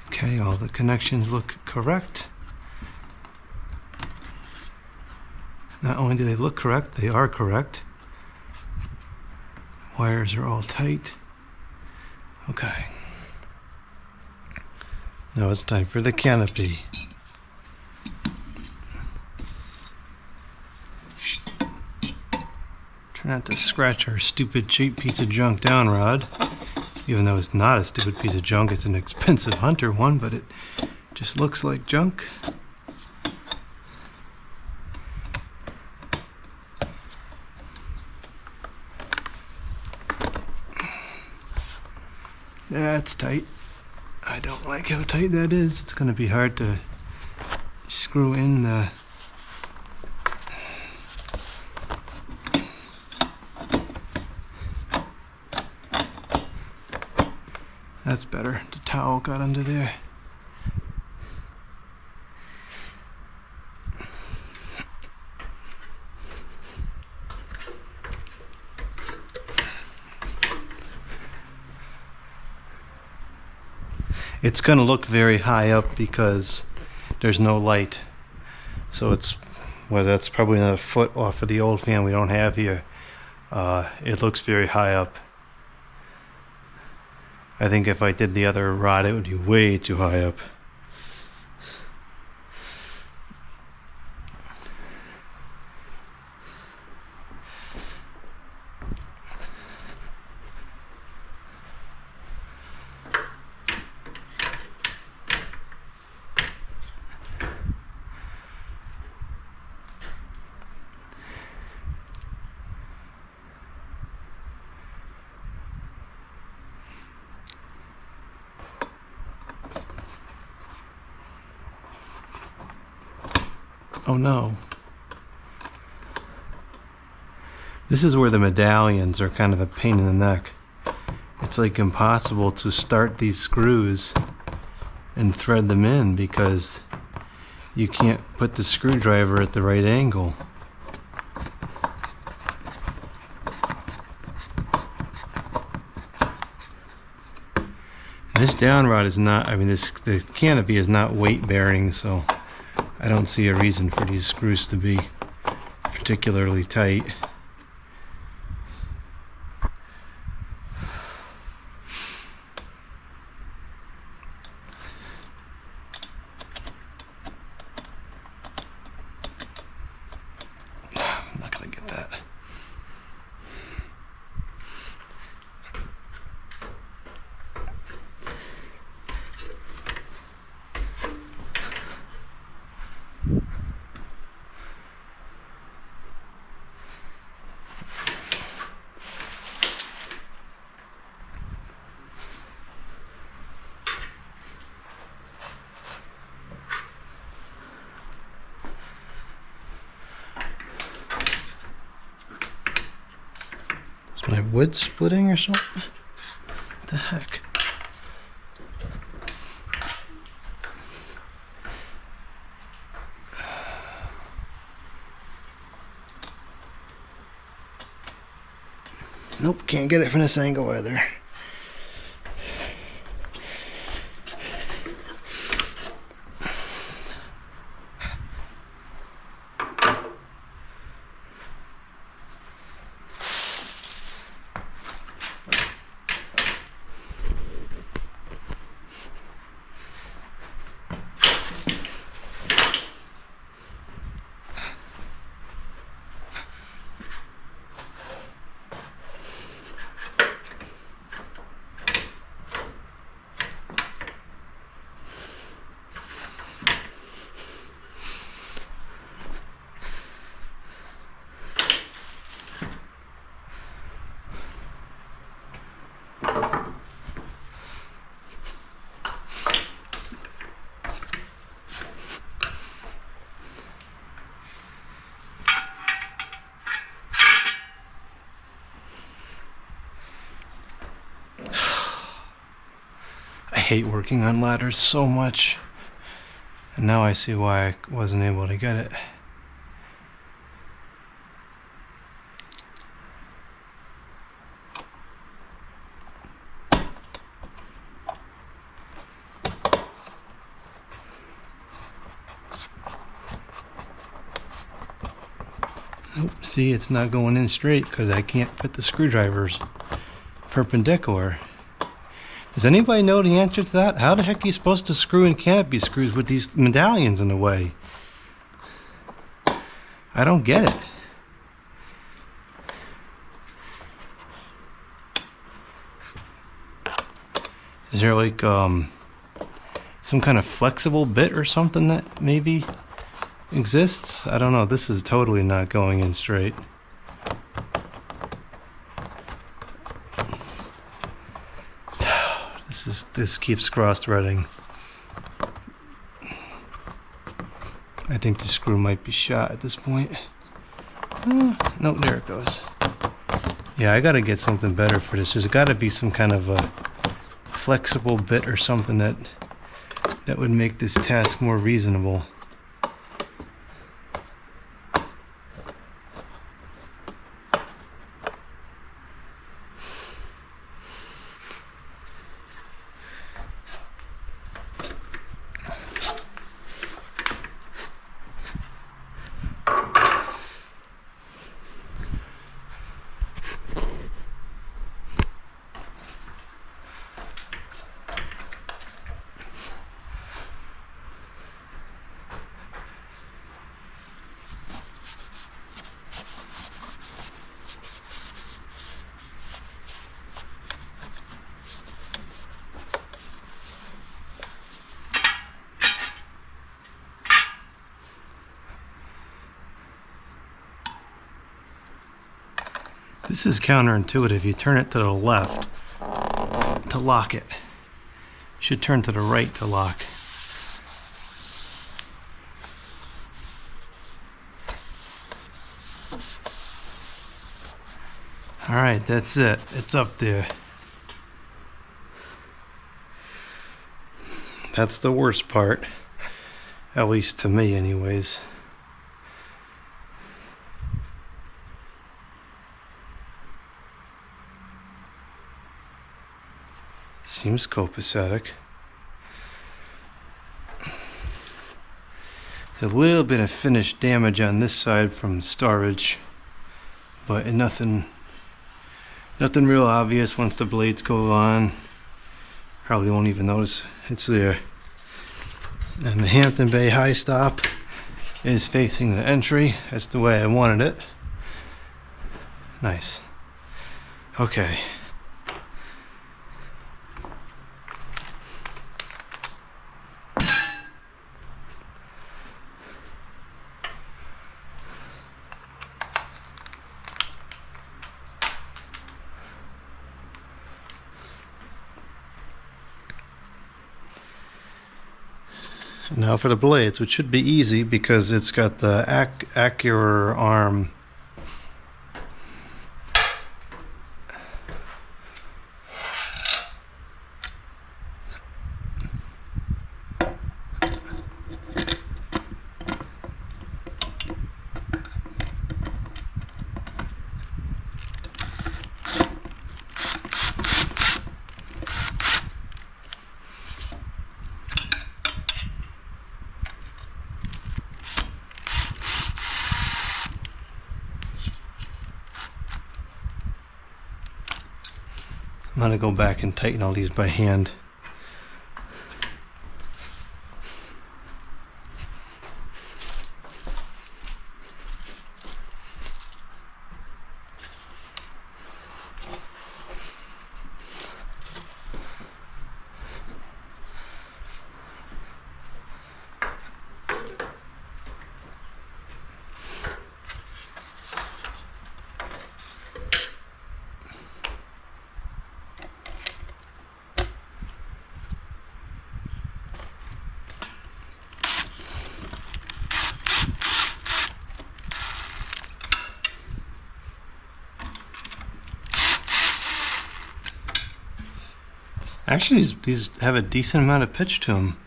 Speaker 1: Okay, all the connections look correct. Not only do they look correct, they are correct. The wires are all tight. Okay. Now it's time for the canopy. Try not to scratch our stupid cheap piece of junk down rod. Even though it's not a stupid piece of junk, it's an expensive Hunter one, but it just looks like junk. That's tight. I don't like how tight that is. It's going to be hard to
Speaker 2: screw in the that's better. The towel got under there. It's going to look very high up because there's no light. So it's, well, that's probably another foot off of the old fan we don't have here. It looks very high up. I think if I did the other rod, it would be way too high up. Oh no. This is where the medallions are kind of a pain in the neck. It's like impossible to start these screws and thread them in because you can't put the screwdriver at the right angle. And this down rod is not, I mean the canopy is not weight bearing, so I don't see a reason for these screws to be particularly tight. I'm not going to get that. Is my wood splitting or something? What the heck? Nope, can't get it from this angle either. I hate working on ladders so much, and now I see why I wasn't able to get it. Nope, see, it's not going in straight because I can't put the screwdrivers perpendicular. Does anybody know the answer to that? How the heck are you supposed to screw in canopy screws with these medallions in the way? I don't get it. Is there like some kind of flexible bit or something that maybe exists? I don't know. This is totally not going in straight. This keeps cross-threading. I think the screw might be shot at this point. No, there it goes. Yeah, I gotta get something better for this. There's gotta be some kind of a flexible bit or something that would make this task more reasonable. This is counterintuitive. You turn it to the left to lock it. You should turn to the right to lock. Alright, that's it. It's up there. That's the worst part. At least to me anyways. Seems copacetic. There's a little bit of finish damage on this side from storage, but nothing real obvious once the blades go on. Probably won't even notice it's there. And the Hampton Bay high stop is facing the entry. That's the way I wanted it. Nice. Okay. Now for the blades, which should be easy because it's got the Acura arm. I'm going to go back and tighten all these by hand. Actually, these have a decent amount of pitch to them.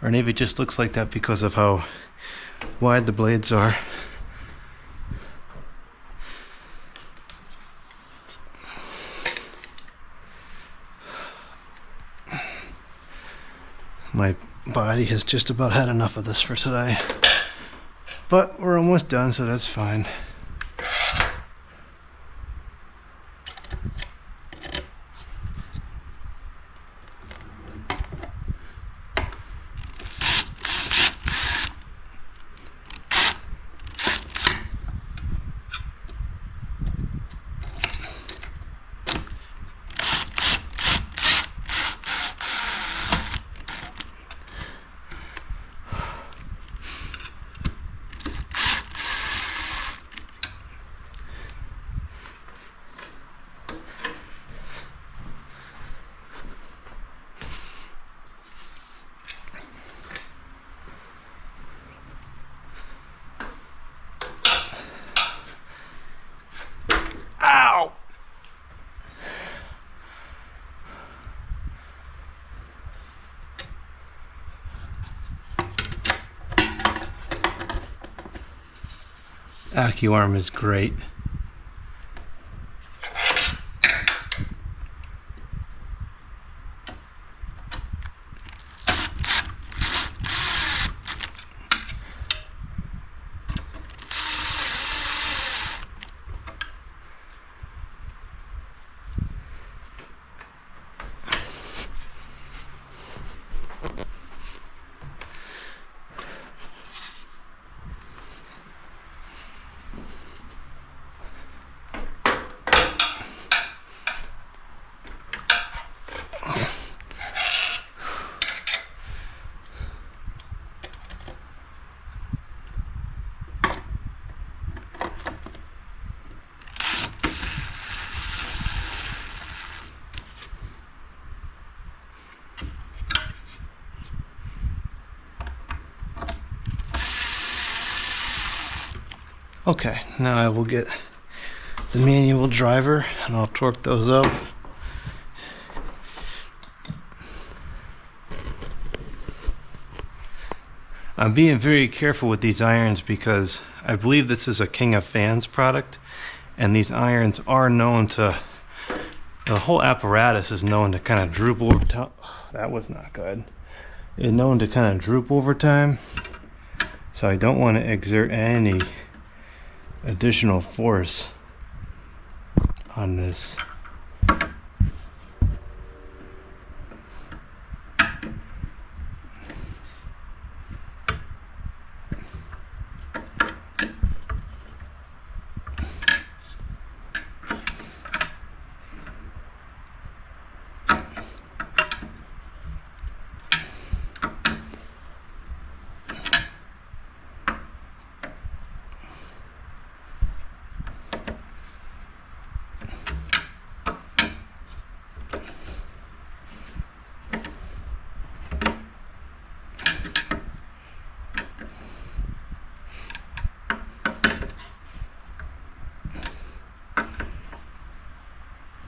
Speaker 2: Or maybe it just looks like that because of how wide the blades are. My body has just about had enough of this for today. But we're almost done, so that's fine. AccuArm is great. Okay, now I will get the manual driver and I'll torque those up. I'm being very careful with these irons because I believe this is a King of Fans product, and these irons are known to, the whole apparatus is known to kind of droop over time. That was not good. It's known to kind of droop over time, so I don't want to exert any additional force on this.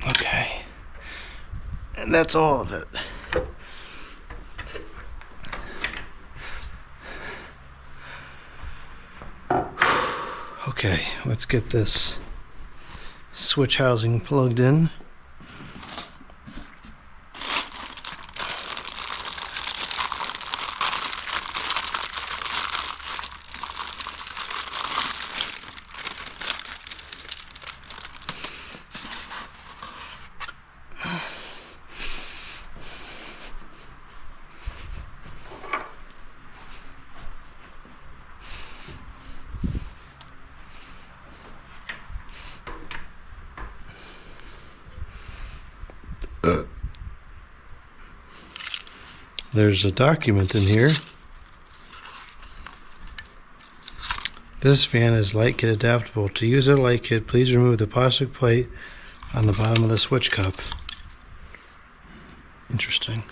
Speaker 2: Okay, and that's all of it. Okay, let's get this switch housing plugged in. There's a document in here. This fan is light kit adaptable. To use a light kit, please remove the plastic plate on the bottom of the switch cup. Interesting.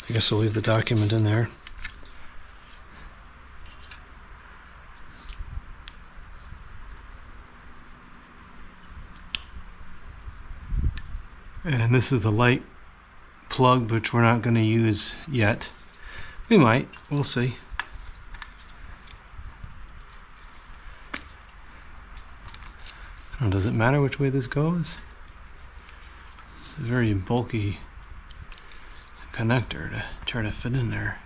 Speaker 2: I guess I'll leave the document in there. And this is the light plug, which we're not going to use yet. We might. We'll see. Does it matter which way this goes? It's a very bulky connector to try to fit in there.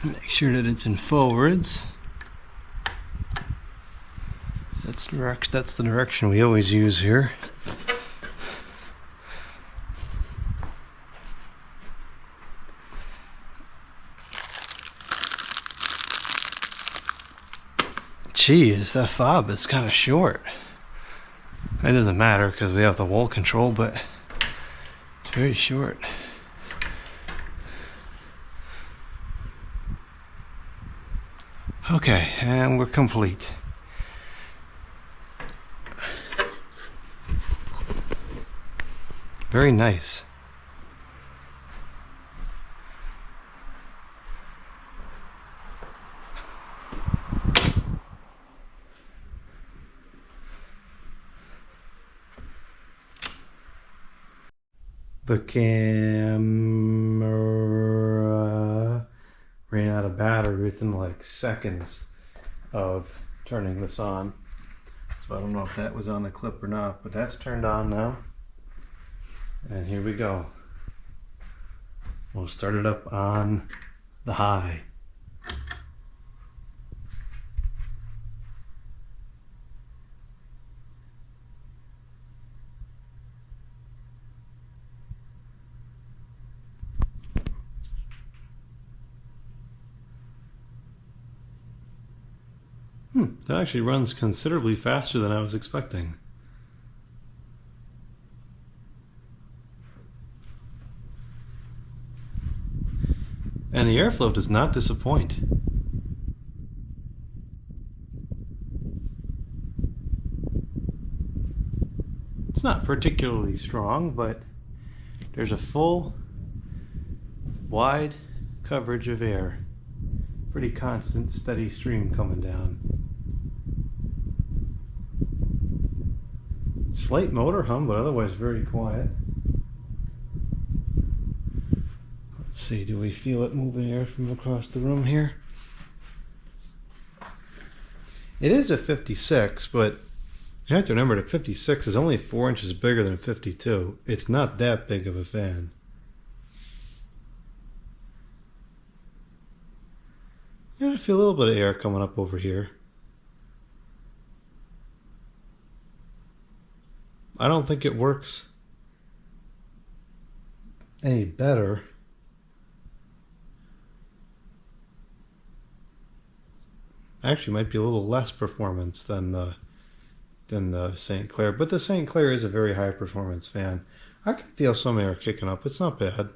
Speaker 2: Make sure that it's in forwards. That's the direction we always use here. Geez, that fob is kind of short. It doesn't matter because we have the wall control, but it's very short. Okay, and we're complete. Very nice. The camera ran out of battery within like seconds of turning this on. So I don't know if that was on the clip or not, but that's turned on now. And here we go. We'll start it up on the high. That actually runs considerably faster than I was expecting. And the airflow does not disappoint. It's not particularly strong, but there's a full, wide coverage of air. Pretty constant, steady stream coming down. Slight motor hum, but otherwise very quiet. Let's see, do we feel it moving air from across the room here? It is a 56, but you have to remember that 56 is only 4 inches bigger than 52. It's not that big of a fan. Yeah, I feel a little bit of air coming up over here. I don't think it works any better. Actually, might be a little less performance than the St. Clair, but the St. Clair is a very high performance fan. I can feel some air kicking up. It's not bad.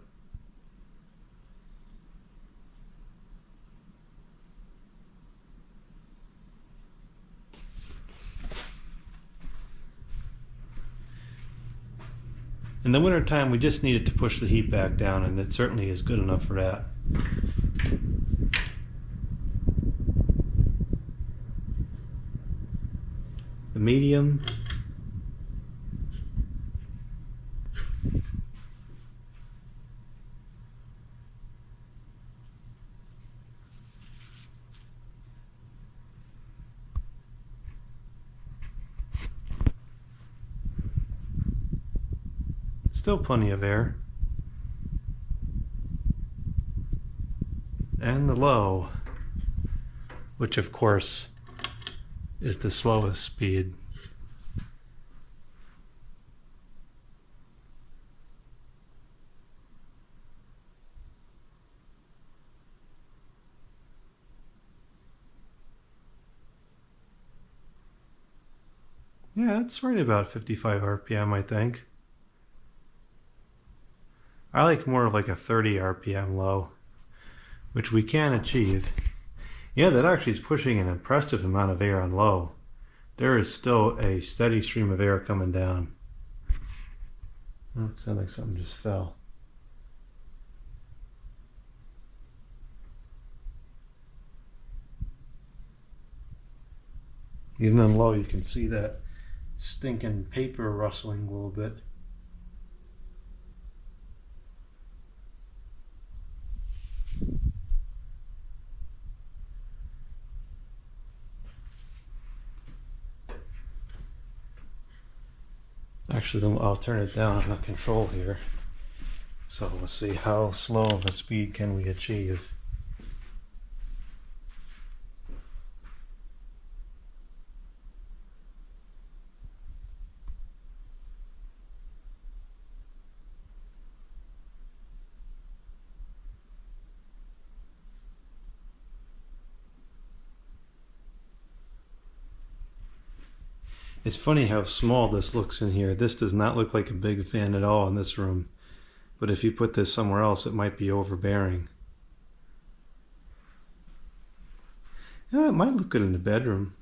Speaker 2: In the wintertime, we just needed to push the heat back down, and it certainly is good enough for that. The medium. Still plenty of air. And the low, which of course is the slowest speed. Yeah, it's right about 55 RPM, I think. I like more of like a 30 RPM low, which we can achieve. Yeah, that actually is pushing an impressive amount of air on low. There is still a steady stream of air coming down. Oh, it sounds like something just fell. Even on low, you can see that stinking paper rustling a little bit. Actually, I'll turn it down on the control here. So we'll see how slow of a speed can we achieve. It's funny how small this looks in here. This does not look like a big fan at all in this room. But if you put this somewhere else, it might be overbearing. Yeah, it might look good in the bedroom.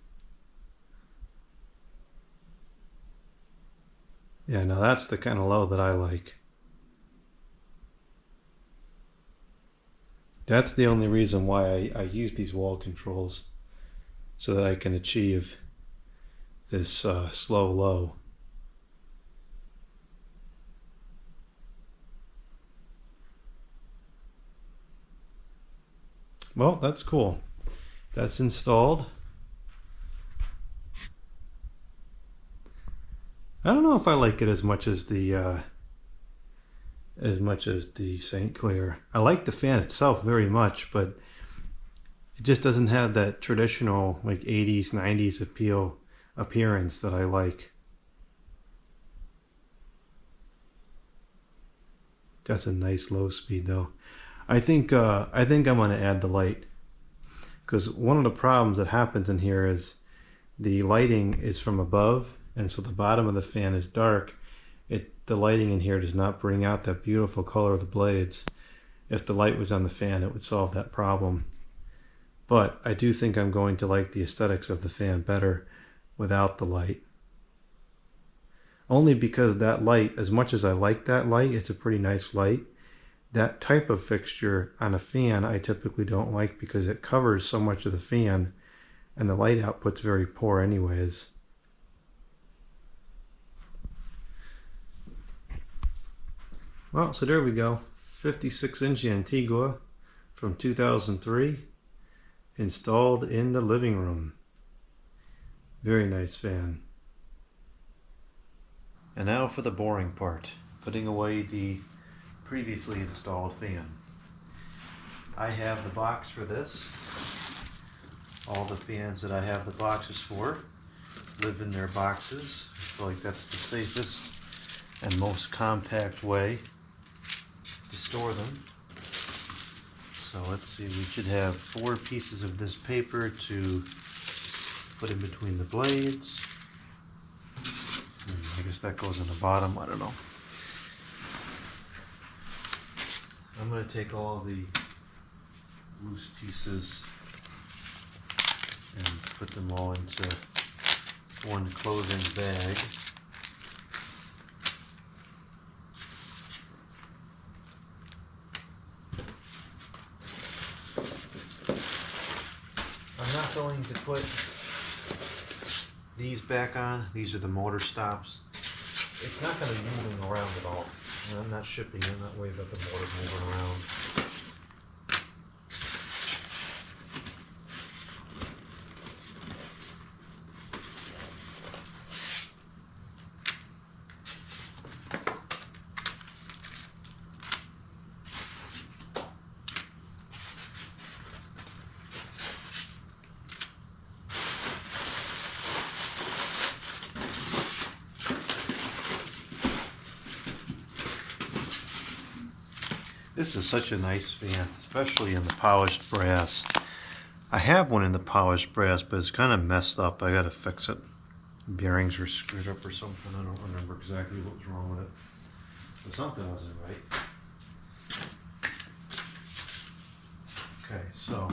Speaker 2: Yeah, now that's the kind of low that I like. That's the only reason why I use these wall controls, so that I can achieve this slow low. Well, that's cool. That's installed. I don't know if I like it as much as the St. Clair. I like the fan itself very much, but it just doesn't have that traditional like 80s, 90s appearance that I like. That's a nice low speed though. I think I'm going to add the light, because one of the problems that happens in here is the lighting is from above, and so the bottom of the fan is dark. The lighting in here does not bring out that beautiful color of the blades. If the light was on the fan, it would solve that problem. But I do think I'm going to like the aesthetics of the fan better without the light. Only because that light, as much as I like that light, it's a pretty nice light. That type of fixture on a fan I typically don't like, because it covers so much of the fan and the light output's very poor anyways. Well, so there we go. 56-inch Antigua from 2003, installed in the living room. Very nice fan. And now for the boring part, putting away the previously installed fan. I have the box for this. All the fans that I have the boxes for live in their boxes. I feel like that's the safest and most compact way to store them. So let's see, we should have 4 pieces of this paper to put in between the blades. I guess that goes on the bottom, I don't know. I'm going to take all the loose pieces and put them all into one clothing bag. I'm not going to put these back on. These are the motor stops. It's not going to be moving around at all. I'm not shipping. I'm not worried about the motor moving around. This is such a nice fan, especially in the polished brass. I have one in the polished brass, but it's kind of messed up. I gotta fix it. Bearings were screwed up or something. I don't remember exactly what was wrong with it. But something wasn't right. Okay, so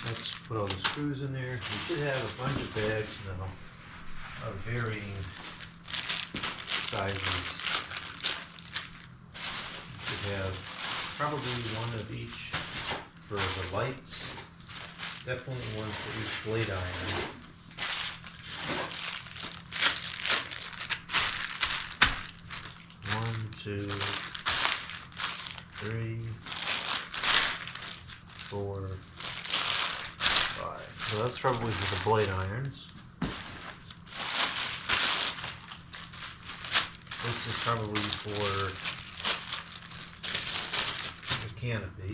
Speaker 2: let's put all the screws in there. We should have a bunch of bags now of varying sizes. Have probably one of each for the lights, definitely one for each blade iron. One, two, three, 4, 5. So that's probably for the blade irons. This is probably for Canopy.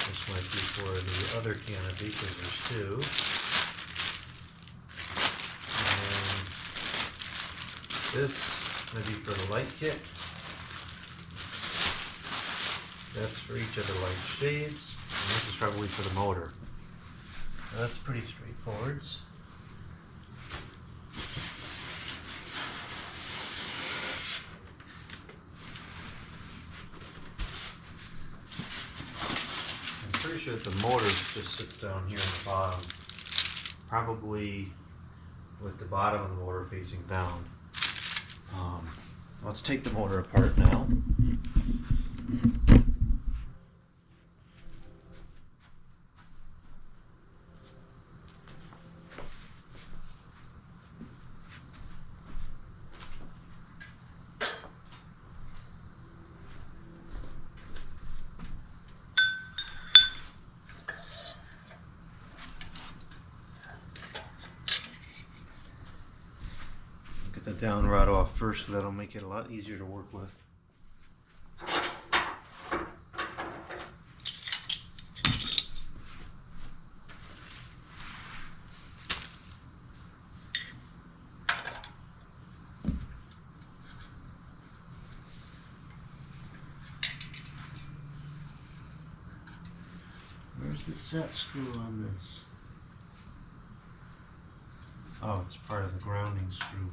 Speaker 2: This might be for the other canopy because there's 2. And this might be for the light kit. That's for each of the light shades. And this is probably for the motor. Now that's pretty straightforward.
Speaker 1: pretty sure that the motor just sits down here on the bottom, probably with the bottom of the motor facing down. Let's take the motor apart now. Get the down rod off first, so that'll make it a lot easier to work with. Where's the set screw on this? Oh, it's part of the grounding screw.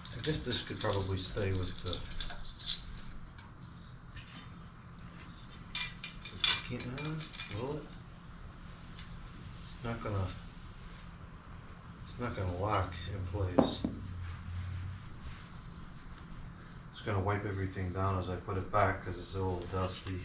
Speaker 1: I guess this could probably stay with the will it? It's not gonna lock in place. It's gonna wipe everything down as I put it back because it's a little dusty.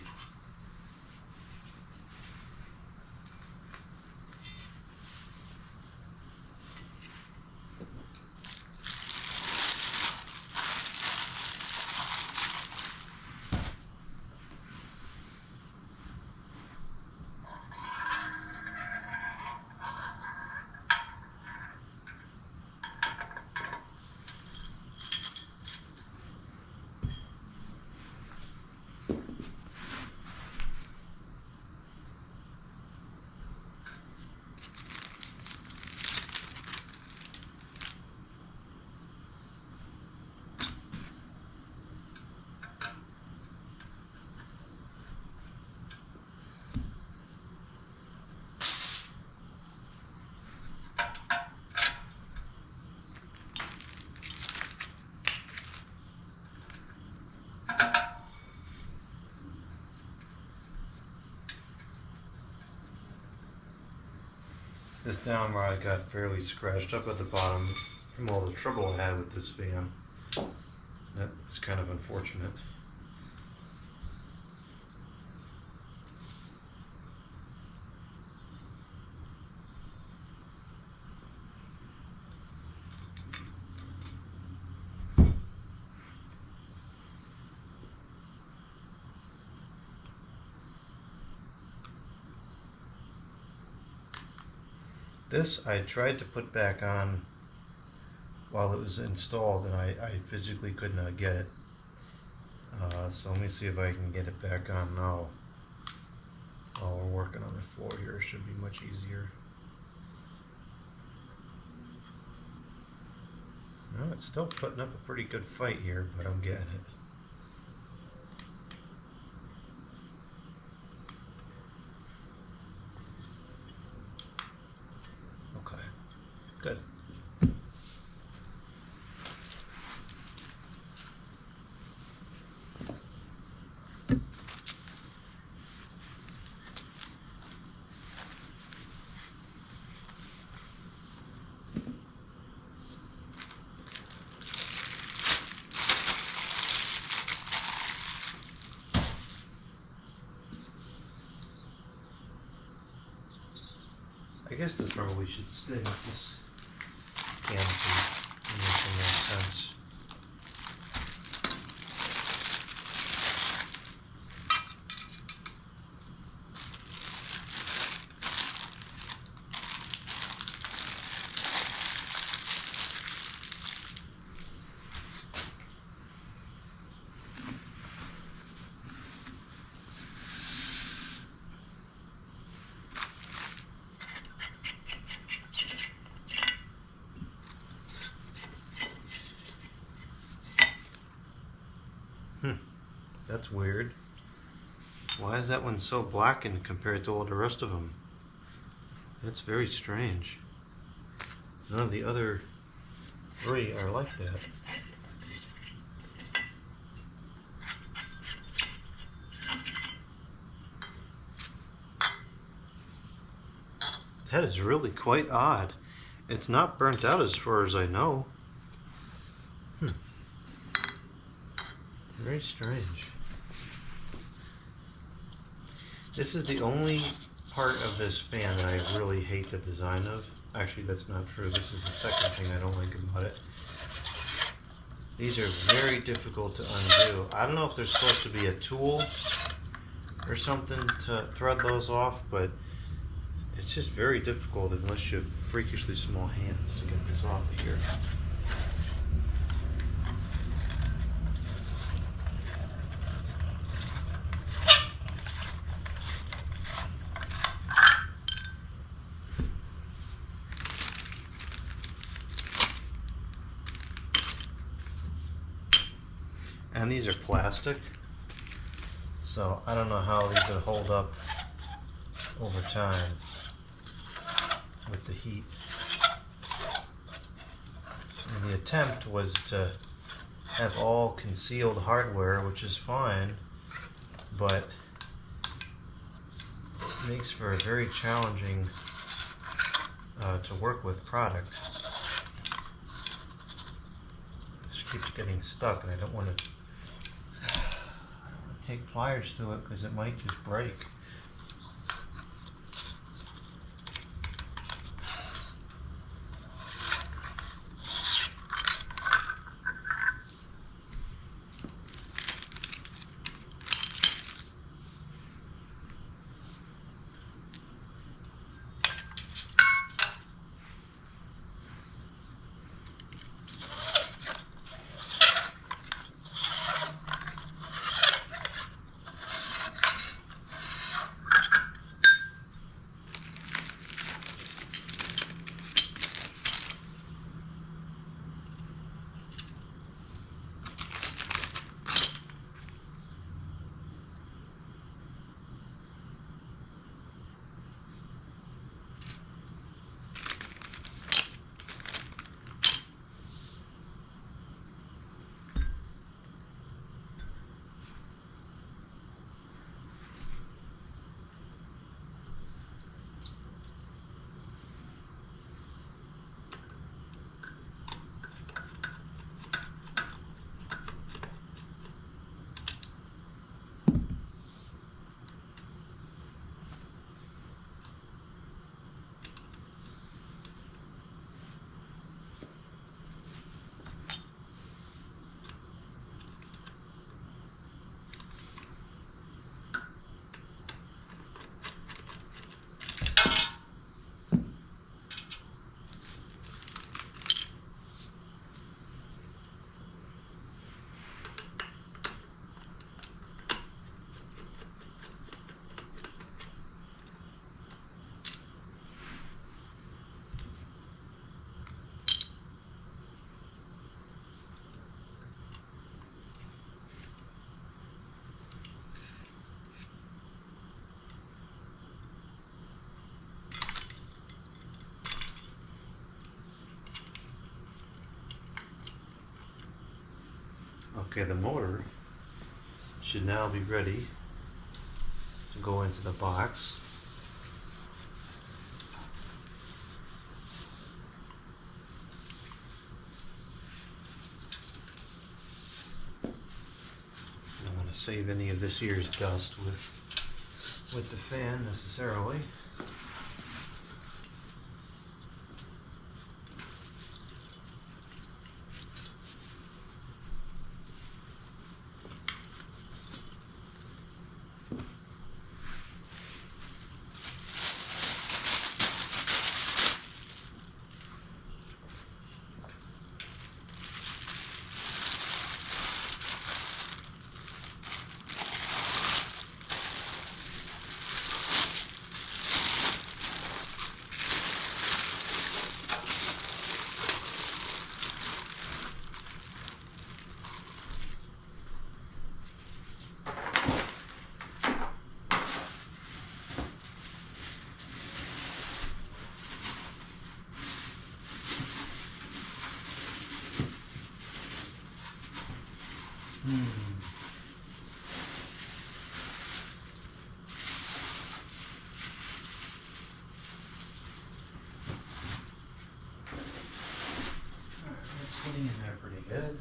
Speaker 1: This down rod got fairly scratched up at the bottom from all the trouble I had with this fan. That was kind of unfortunate. This I tried to put back on while it was installed, and I physically could not get it. So let me see if I can get it back on now. While we're working on the floor here, it should be much easier. No, it's still putting up a pretty good fight here, but I'm getting it. Okay, good. I guess this probably should stay with this canopy. It makes more sense. That's weird. Why is that one so blackened compared to all the rest of them? That's very strange. None of the other 3 are like that. That is really quite odd. It's not burnt out as far as I know. Very strange. This is the only part of this fan that I really hate the design of. Actually, that's not true. This is the second thing I don't like about it. These are very difficult to undo. I don't know if there's supposed to be a tool or something to thread those off, but it's just very difficult unless you have freakishly small hands to get this off of here. And these are plastic, so I don't know how these would hold up over time with the heat. And the attempt was to have all concealed hardware, which is fine, but it makes for a very challenging to work with product. Just keeps getting stuck, and I don't want to take pliers to it because it might just break. Okay, the motor should now be ready to go into the box. I don't want to save any of this year's dust with the fan necessarily. It's fitting in there pretty good.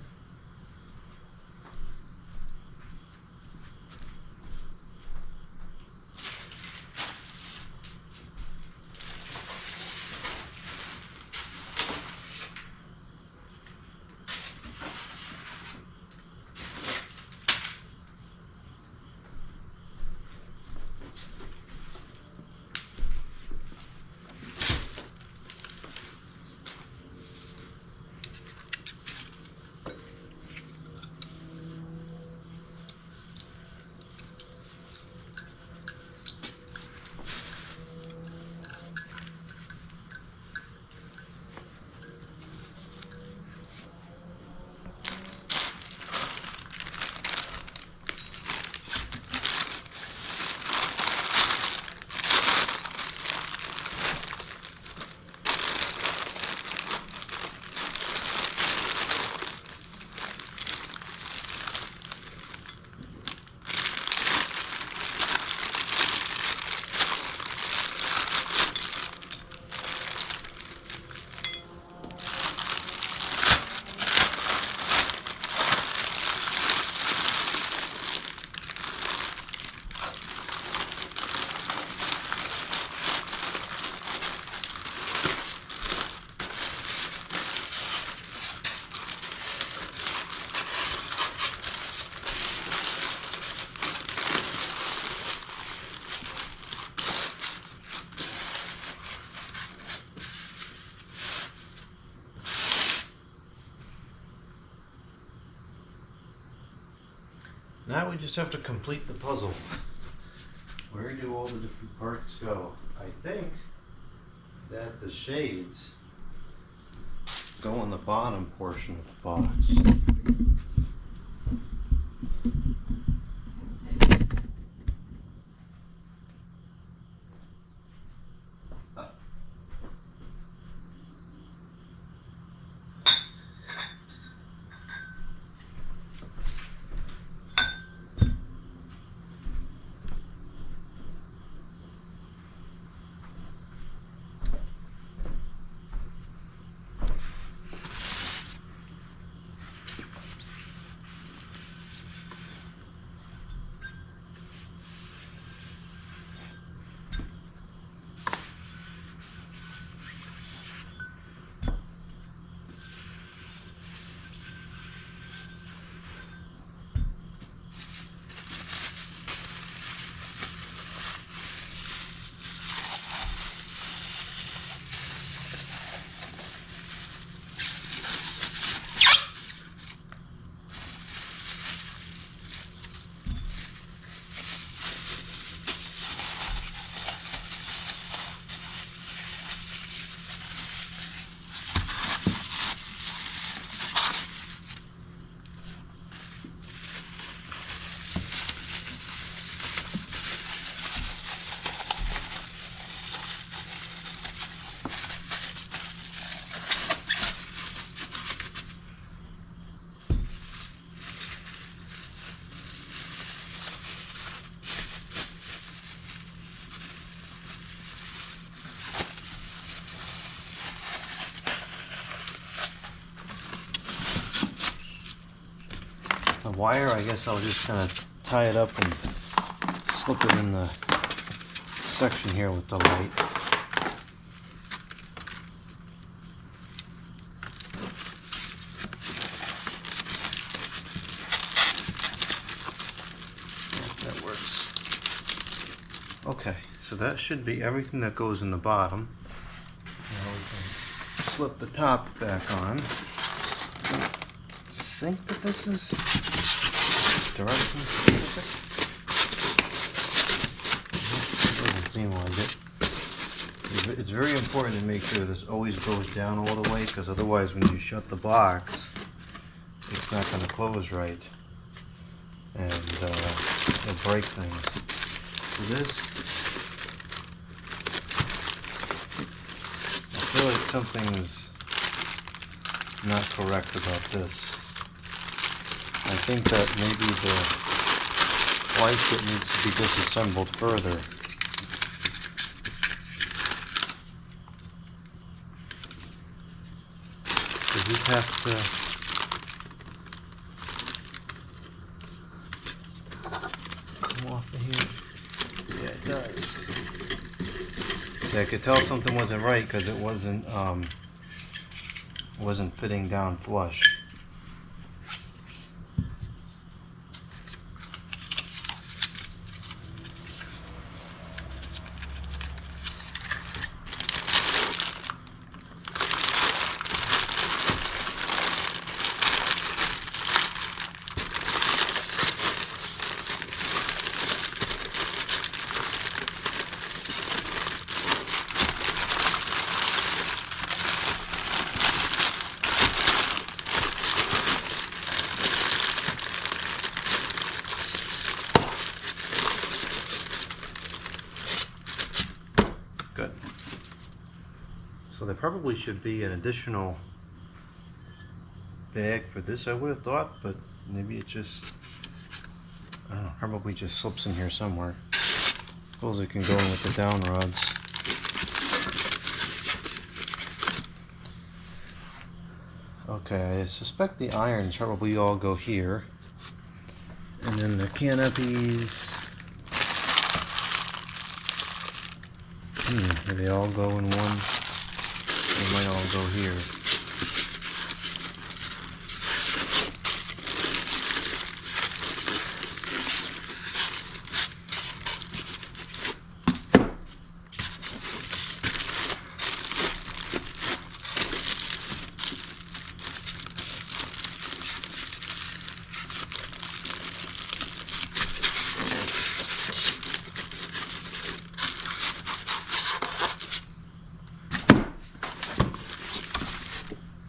Speaker 1: Now we just have to complete the puzzle. Where do all the different parts go? I think that the shades go in the bottom portion of the box. The wire, I guess I'll just kind of tie it up and slip it in the section here with the light. That works. Okay, so that should be everything that goes in the bottom. Now we can slip the top back on. I think that this is direction specific. It doesn't seem like it. It's very important to make sure this always goes down all the way, because otherwise when you shut the box, it's not going to close right, and it'll break things. So this, I feel like something is not correct about this. I think that maybe the fly kit needs to be disassembled further. Does this have to... come off of here? Yeah, it does. Yeah, I could tell something wasn't right because it wasn't fitting down flush. Good. So there probably should be an additional bag for this, I would have thought, but maybe it just, I don't know, probably just slips in here somewhere. Suppose it can go in with the down rods. Okay, I suspect the irons probably all go here. And then the canopies, do they all go in one? They might all go here.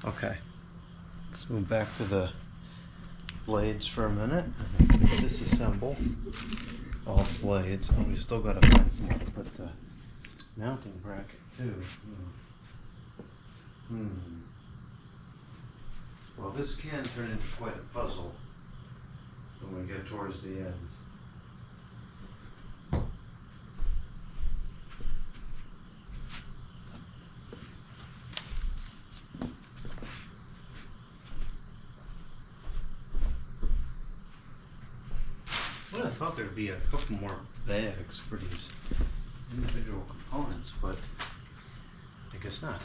Speaker 1: Okay, let's move back to the blades for a minute. Disassemble all blades. Oh, we still got to find somewhere to put the mounting bracket too. Well, this can turn into quite a puzzle when we get towards the ends. I thought there'd be a couple more bags for these individual components, but I guess not.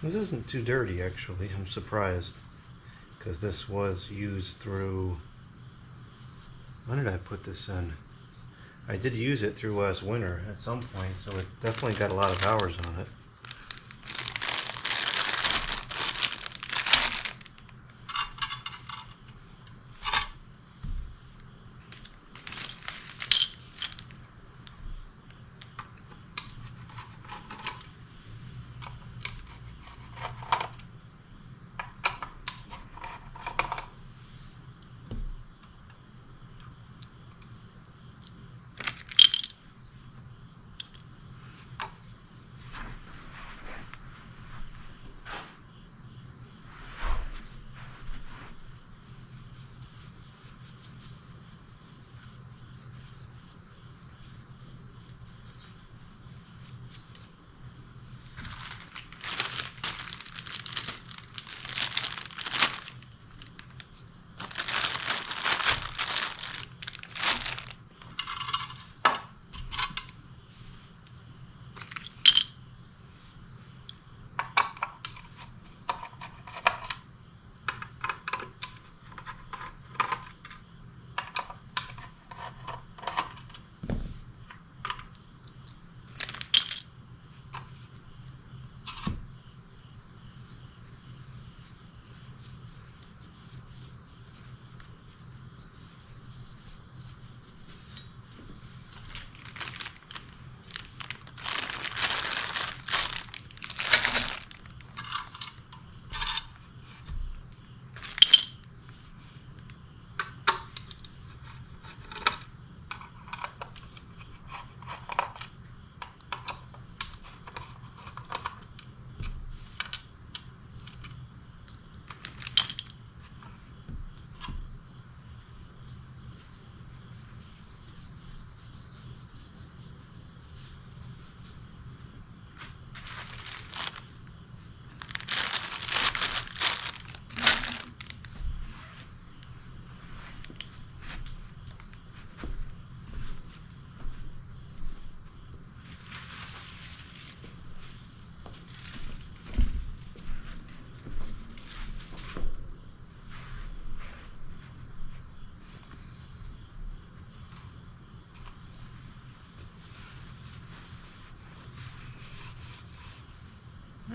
Speaker 1: This isn't too dirty, actually. I'm surprised, because this was used through... When did I put this in? I did use it through last winter at some point, so it definitely got a lot of hours on it.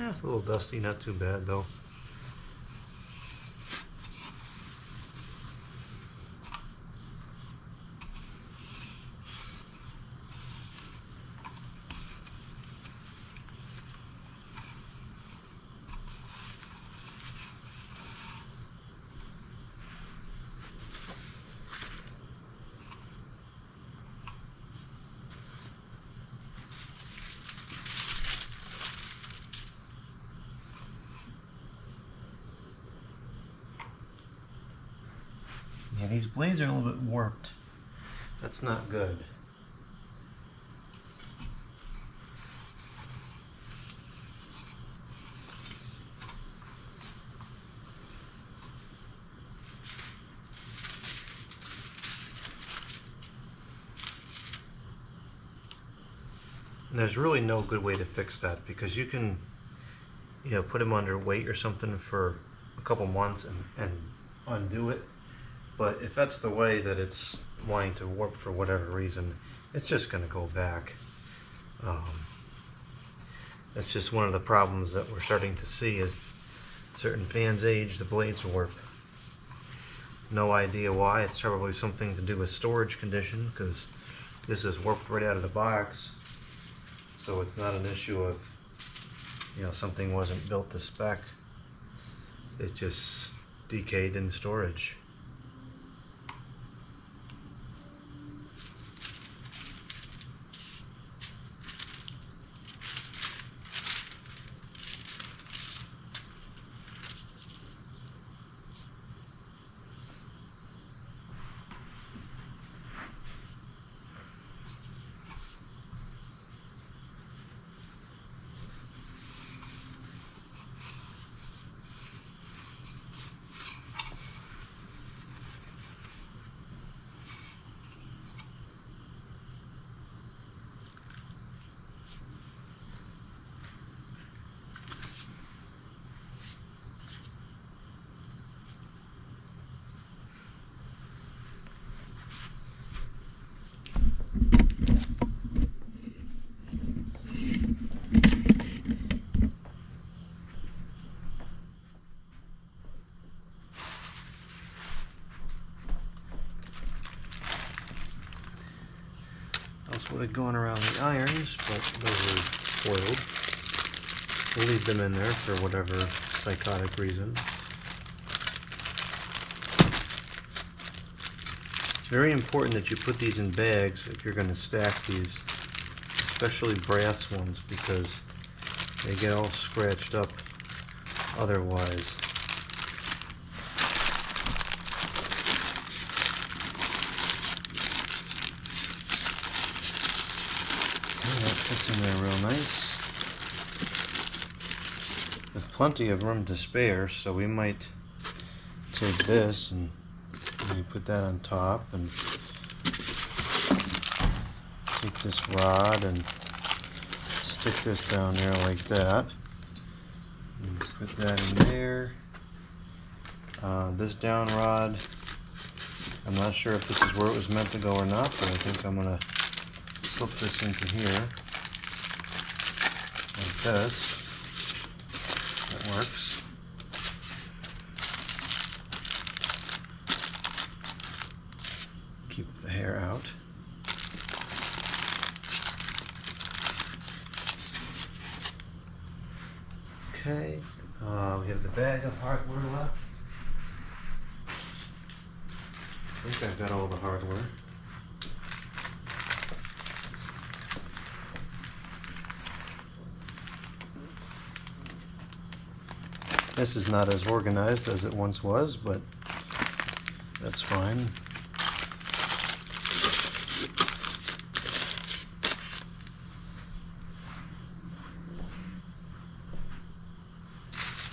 Speaker 1: Yeah, it's a little dusty, not too bad though. Yeah, these blades are a little bit warped. That's not good. And there's really no good way to fix that, because you can, put them under weight or something for a couple months and undo it. But if that's the way that it's wanting to warp for whatever reason, it's just going to go back. That's just one of the problems that we're starting to see as certain fans age, the blades warp. No idea why. It's probably something to do with storage condition, because this is warped right out of the box. So it's not an issue of, something wasn't built to spec. It just decayed in storage. Would have gone around the irons, but those are foiled. We'll leave them in there for whatever psychotic reason. It's very important that you put these in bags if you're going to stack these, especially brass ones, because they get all scratched up otherwise. Fits in there real nice. There's plenty of room to spare, so we might take this and maybe put that on top, and take this rod and stick this down there like that. And put that in there. This down rod, I'm not sure if this is where it was meant to go or not, but I think I'm going to slip this into here. Like this. That works. Keep the hair out. Okay, we have the bag of hardware left. I think I've got all the hardware. This is not as organized as it once was, but that's fine.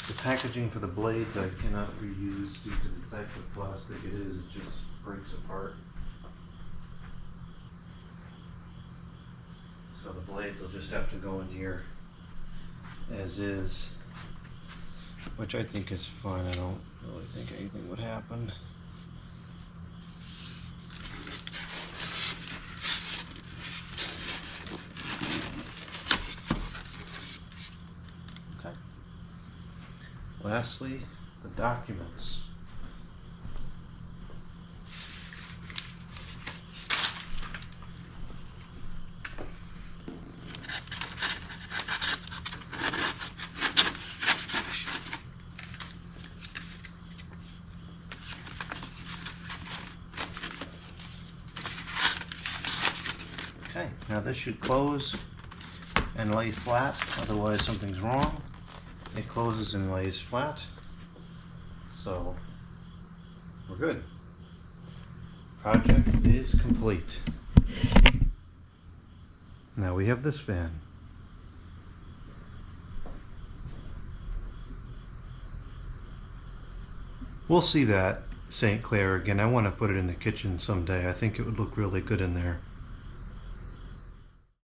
Speaker 1: The packaging for the blades I cannot reuse due to the type of plastic it is. It just breaks apart. So the blades will just have to go in here as is, which I think is fine. I don't really think anything would happen. Okay. Lastly, the documents. Okay, now this should close and lay flat, otherwise something's wrong. It closes and lays flat, so we're good. Project is complete. Now we have this fan. We'll see that St. Clair again. I want to put it in the kitchen someday. I think it would look really good in there.